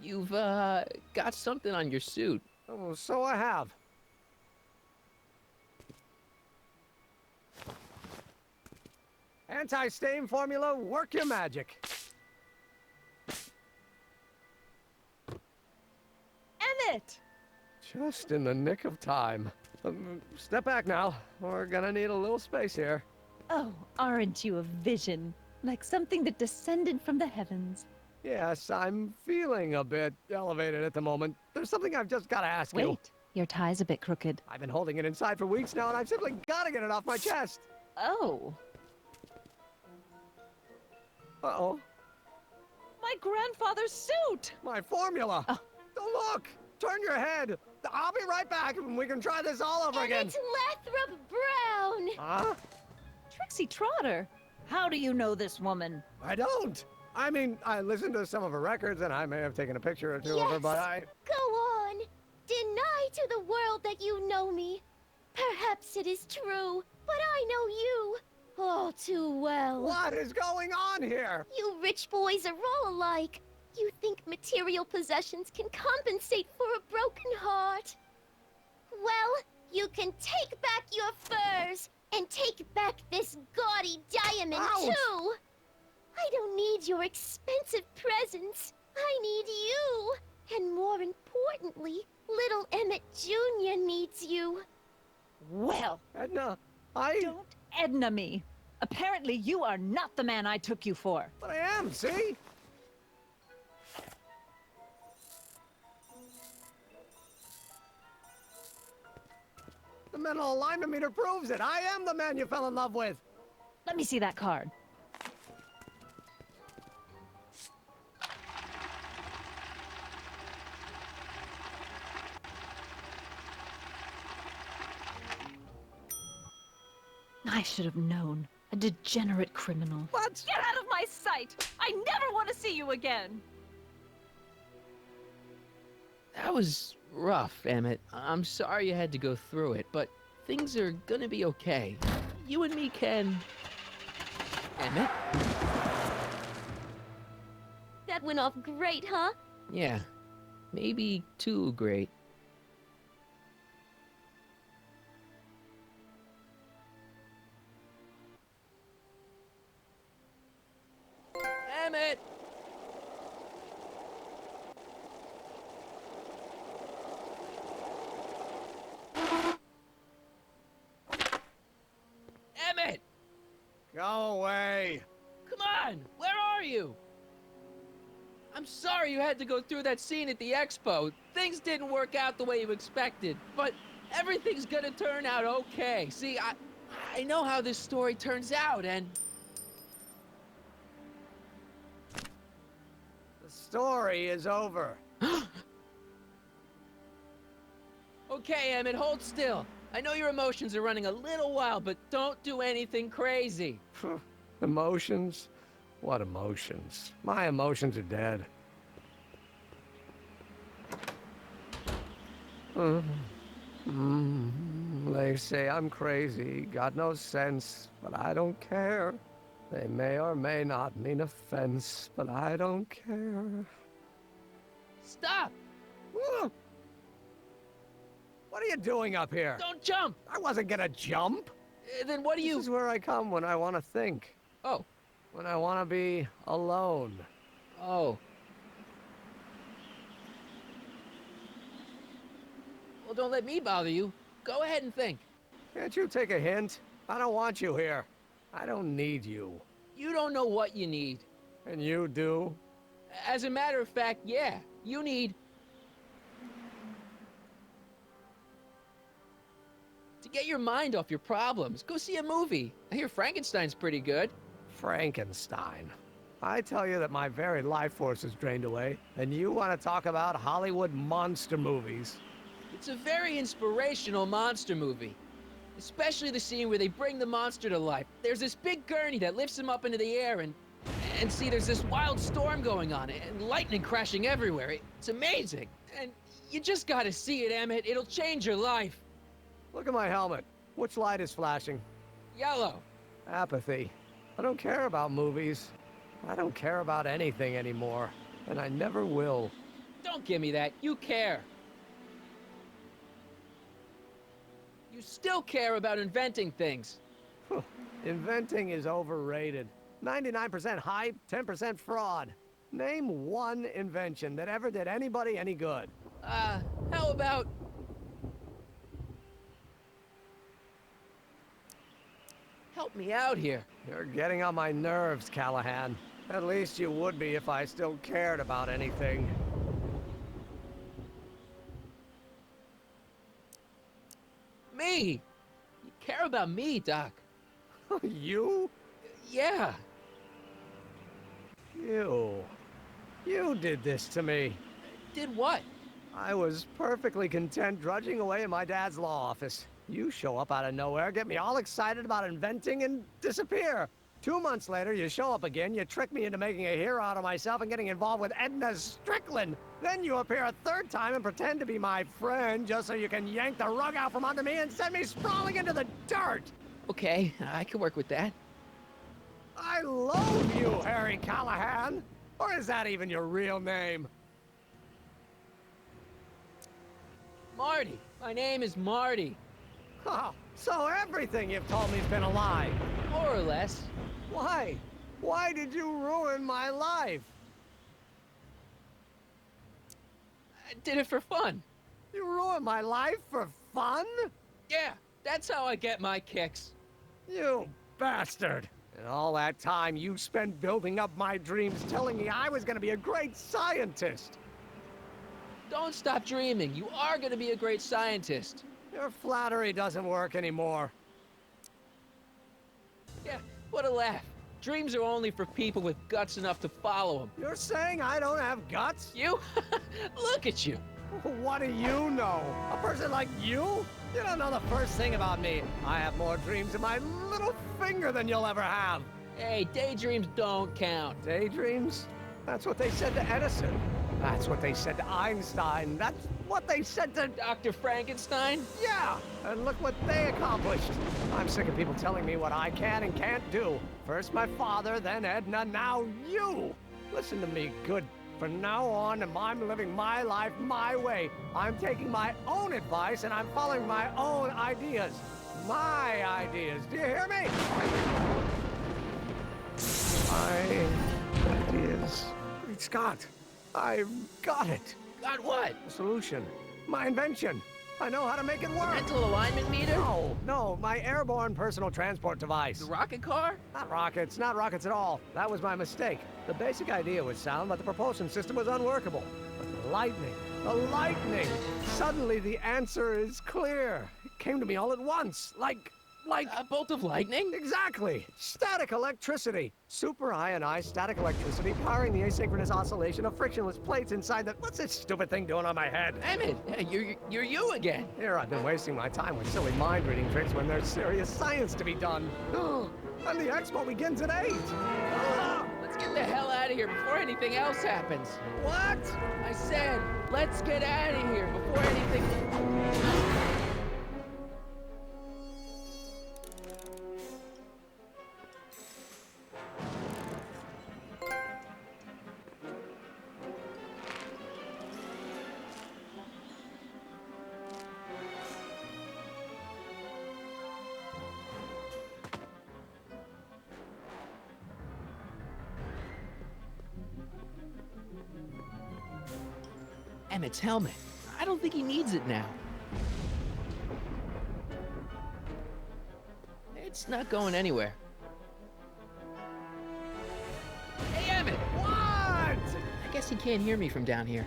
You've, got something on your suit. Oh, so I have. Anti-stain formula, work your magic. Emmett! Just in the nick of time. Step back now. We're gonna need a little space here. Oh, aren't you a vision? Like something that descended from the heavens. Yes, I'm feeling a bit elevated at the moment. There's something I've just gotta ask you. Wait, your tie's a bit crooked. I've been holding it inside for weeks now, and I've simply gotta get it off my chest. Oh. Uh-oh. My grandfather's suit! My formula! Oh. Look! Turn your head! I'll be right back, and we can try this all over again. It's Lathrop Brown! Huh? Trixie Trotter! How do you know this woman? I don't! I mean, I listened to some of her records, and I may have taken a picture or two of her, but I... Go on! Deny to the world that you know me. Perhaps it is true, but I know you all too well. What is going on here? You rich boys are all alike. You think material possessions can compensate for a broken heart. Well, you can take back your furs, and take back this gaudy diamond, Ouch! too! I don't need your expensive presents. I need you. And more importantly, little Emmett Jr. needs you. Well, Edna, Don't Edna me. Apparently you are not the man I took you for. But I am, see? The mental alignment meter proves it. I am the man you fell in love with. Let me see that card. I should have known. A degenerate criminal. What? Get out of my sight! I never want to see you again! That was rough, Emmett. I'm sorry you had to go through it, but things are gonna be okay. You and me can... Emmett? That went off great, huh? Yeah. Maybe too great. Emmett! Emmett! Go away. Come on! Where are you? I'm sorry you had to go through that scene at the expo. Things didn't work out the way you expected, but everything's gonna turn out okay. See, I know how this story turns out, and... The story is over. Okay, Emmett, hold still. I know your emotions are running a little wild, but don't do anything crazy. Emotions? What emotions? My emotions are dead. They say I'm crazy, got no sense, but I don't care. They may or may not mean offense, but I don't care. Stop! What are you doing up here? Don't jump! I wasn't gonna jump. Then what do you... This is where I come when I want to think. Oh. When I want to be alone. Oh. Well, don't let me bother you. Go ahead and think. Can't you take a hint? I don't want you here. I don't need you. You don't know what you need. And you do? As a matter of fact, yeah. You need... to get your mind off your problems. Go see a movie. I hear Frankenstein's pretty good. Frankenstein. I tell you that my very life force is drained away, and you want to talk about Hollywood monster movies. It's a very inspirational monster movie. Especially the scene where they bring the monster to life. There's this big gurney that lifts him up into the air and see, there's this wild storm going on and lightning crashing everywhere. It's amazing. And you just gotta see it, Emmett. It'll change your life. Look at my helmet. Which light is flashing? Yellow. Apathy. I don't care about movies. I don't care about anything anymore. And I never will. Don't give me that. You care. You still care about inventing things. Inventing is overrated. 99% hype, 10% fraud. Name one invention that ever did anybody any good. How about... Help me out here. You're getting on my nerves, Callahan. At least you would be if I still cared about anything. Me? You care about me, Doc. You? Yeah. You did this to me. Did what? I was perfectly content drudging away in my dad's law office. You show up out of nowhere, get me all excited about inventing, and disappear. 2 months later, you show up again, you trick me into making a hero out of myself and getting involved with Edna Strickland. Then you appear a third time and pretend to be my friend just so you can yank the rug out from under me and send me sprawling into the dirt. Okay, I can work with that. I loathe you, Harry Callahan. Or is that even your real name? Marty. My name is Marty. Oh, so everything you've told me's been a lie. More or less. Why? Why did you ruin my life? I did it for fun. You ruined my life for fun? Yeah, that's how I get my kicks. You bastard. And all that time you spent building up my dreams, telling me I was gonna be a great scientist. Don't stop dreaming. You are gonna be a great scientist. Your flattery doesn't work anymore. Yeah, what a laugh. Dreams are only for people with guts enough to follow them. You're saying I don't have guts? You? Look at you. What do you know? A person like you? You don't know the first thing about me. I have more dreams in my little finger than you'll ever have. Hey, daydreams don't count. Daydreams? That's what they said to Edison. That's what they said to Einstein. That's what they said to Dr. Frankenstein? Yeah, and look what they accomplished. I'm sick of people telling me what I can and can't do. First my father, then Edna, now you. Listen to me, good. From now on, I'm living my life my way. I'm taking my own advice and I'm following my own ideas. My ideas. Do you hear me? My ideas. Great Scott. I've got it. Got what? The solution. My invention. I know how to make it work. Mental alignment meter? No, my airborne personal transport device. The rocket car? Not rockets at all. That was my mistake. The basic idea was sound, but the propulsion system was unworkable. But the lightning. Suddenly the answer is clear. It came to me all at once, like a bolt of lightning? Exactly. Static electricity. Super ionized static electricity powering the asynchronous oscillation of frictionless plates inside the... What's this stupid thing doing on my head? Emmett, you're you again. Here, I've been wasting my time with silly mind-reading tricks when there's serious science to be done. And the expo begins at 8. Let's get the hell out of here before anything else happens. What? I said, let's get out of here before anything... Emmett's helmet. I don't think he needs it now. It's not going anywhere. Hey, Emmett! What? I guess he can't hear me from down here.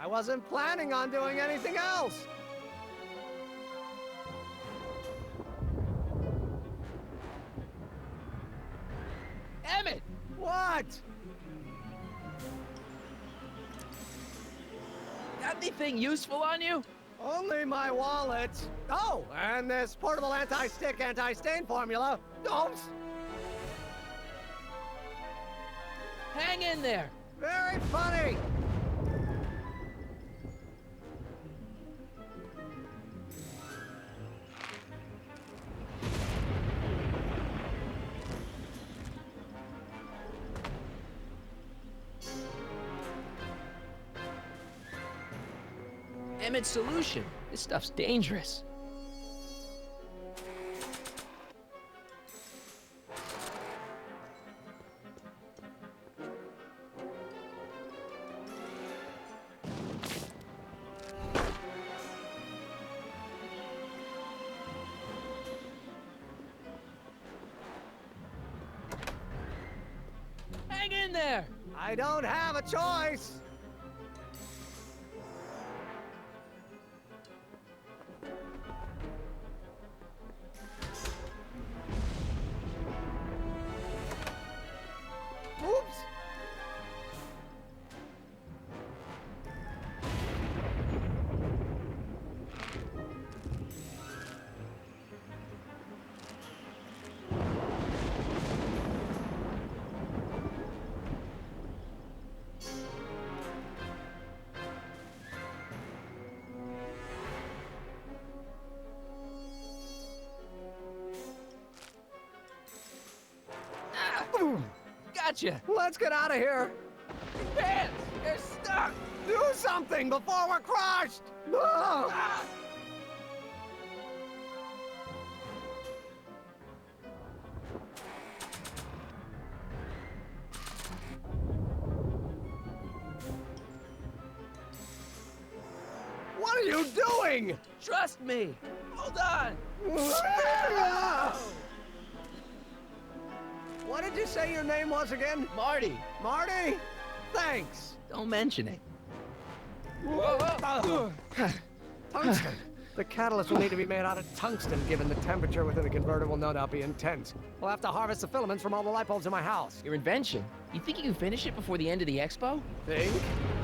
I wasn't planning on doing anything else. Emmett! What? Got anything useful on you? Only my wallet. Oh, and this portable anti-stick, anti-stain formula. Oops. Hang in there. Very funny. Emmett's solution. This stuff's dangerous. Hang in there! I don't have a choice. Oops. Gotcha! Let's get out of here. Pants! You're stuck! Do something before we're crushed. Ah! What are you doing? Trust me! Hold on! Ah! What did you say your name was again? Marty! Marty? Thanks. Don't mention it. Tungsten. The catalyst will need to be made out of tungsten, given the temperature within the converter will no doubt be intense. We'll have to harvest the filaments from all the light bulbs in my house. Your invention? You think you can finish it before the end of the expo? Think?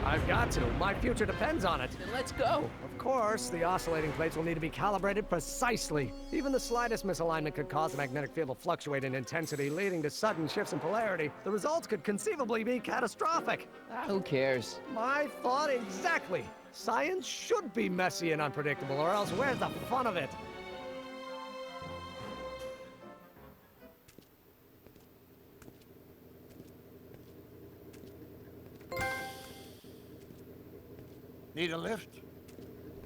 I've got to. My future depends on it. Then let's go. Of course, the oscillating plates will need to be calibrated precisely. Even the slightest misalignment could cause the magnetic field to fluctuate in intensity, leading to sudden shifts in polarity. The results could conceivably be catastrophic. Who cares? My thought exactly. Science should be messy and unpredictable, or else where's the fun of it? Need a lift?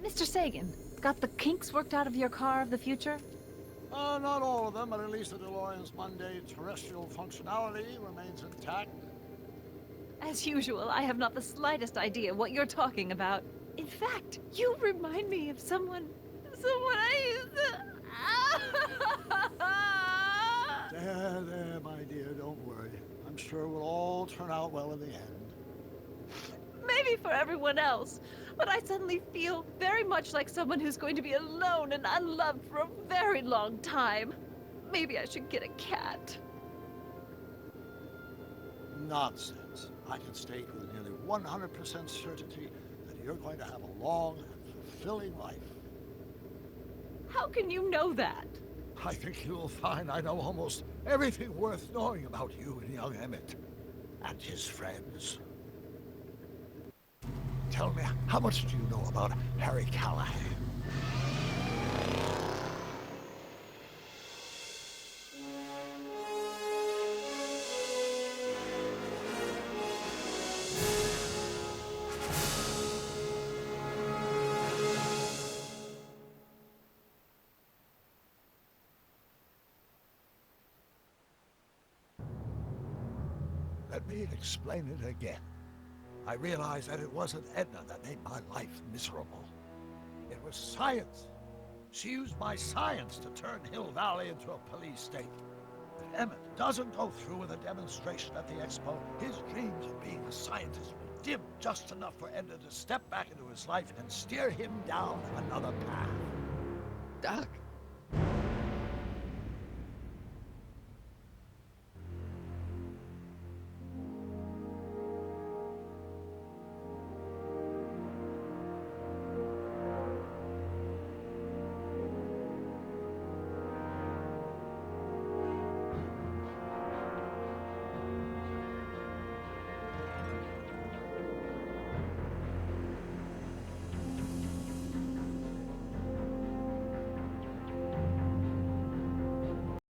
Mr. Sagan, got the kinks worked out of your car of the future? Not all of them, but at least the DeLorean's mundane terrestrial functionality remains intact. As usual, I have not the slightest idea what you're talking about. In fact, you remind me of someone I used to... There, my dear, don't worry. I'm sure it will all turn out well in the end. Maybe for everyone else, but I suddenly feel very much like someone who's going to be alone and unloved for a very long time. Maybe I should get a cat. Nonsense. I can state with nearly 100% certainty that you're going to have a long and fulfilling life. How can you know that? I think you'll find I know almost everything worth knowing about you and young Emmett and his friends. Tell me, how much do you know about Harry Callahan? Let me explain it again. I realized that it wasn't Edna that made my life miserable. It was science. She used my science to turn Hill Valley into a police state. If Emmett doesn't go through with a demonstration at the expo, his dreams of being a scientist will dim just enough for Edna to step back into his life and steer him down another path. Doc,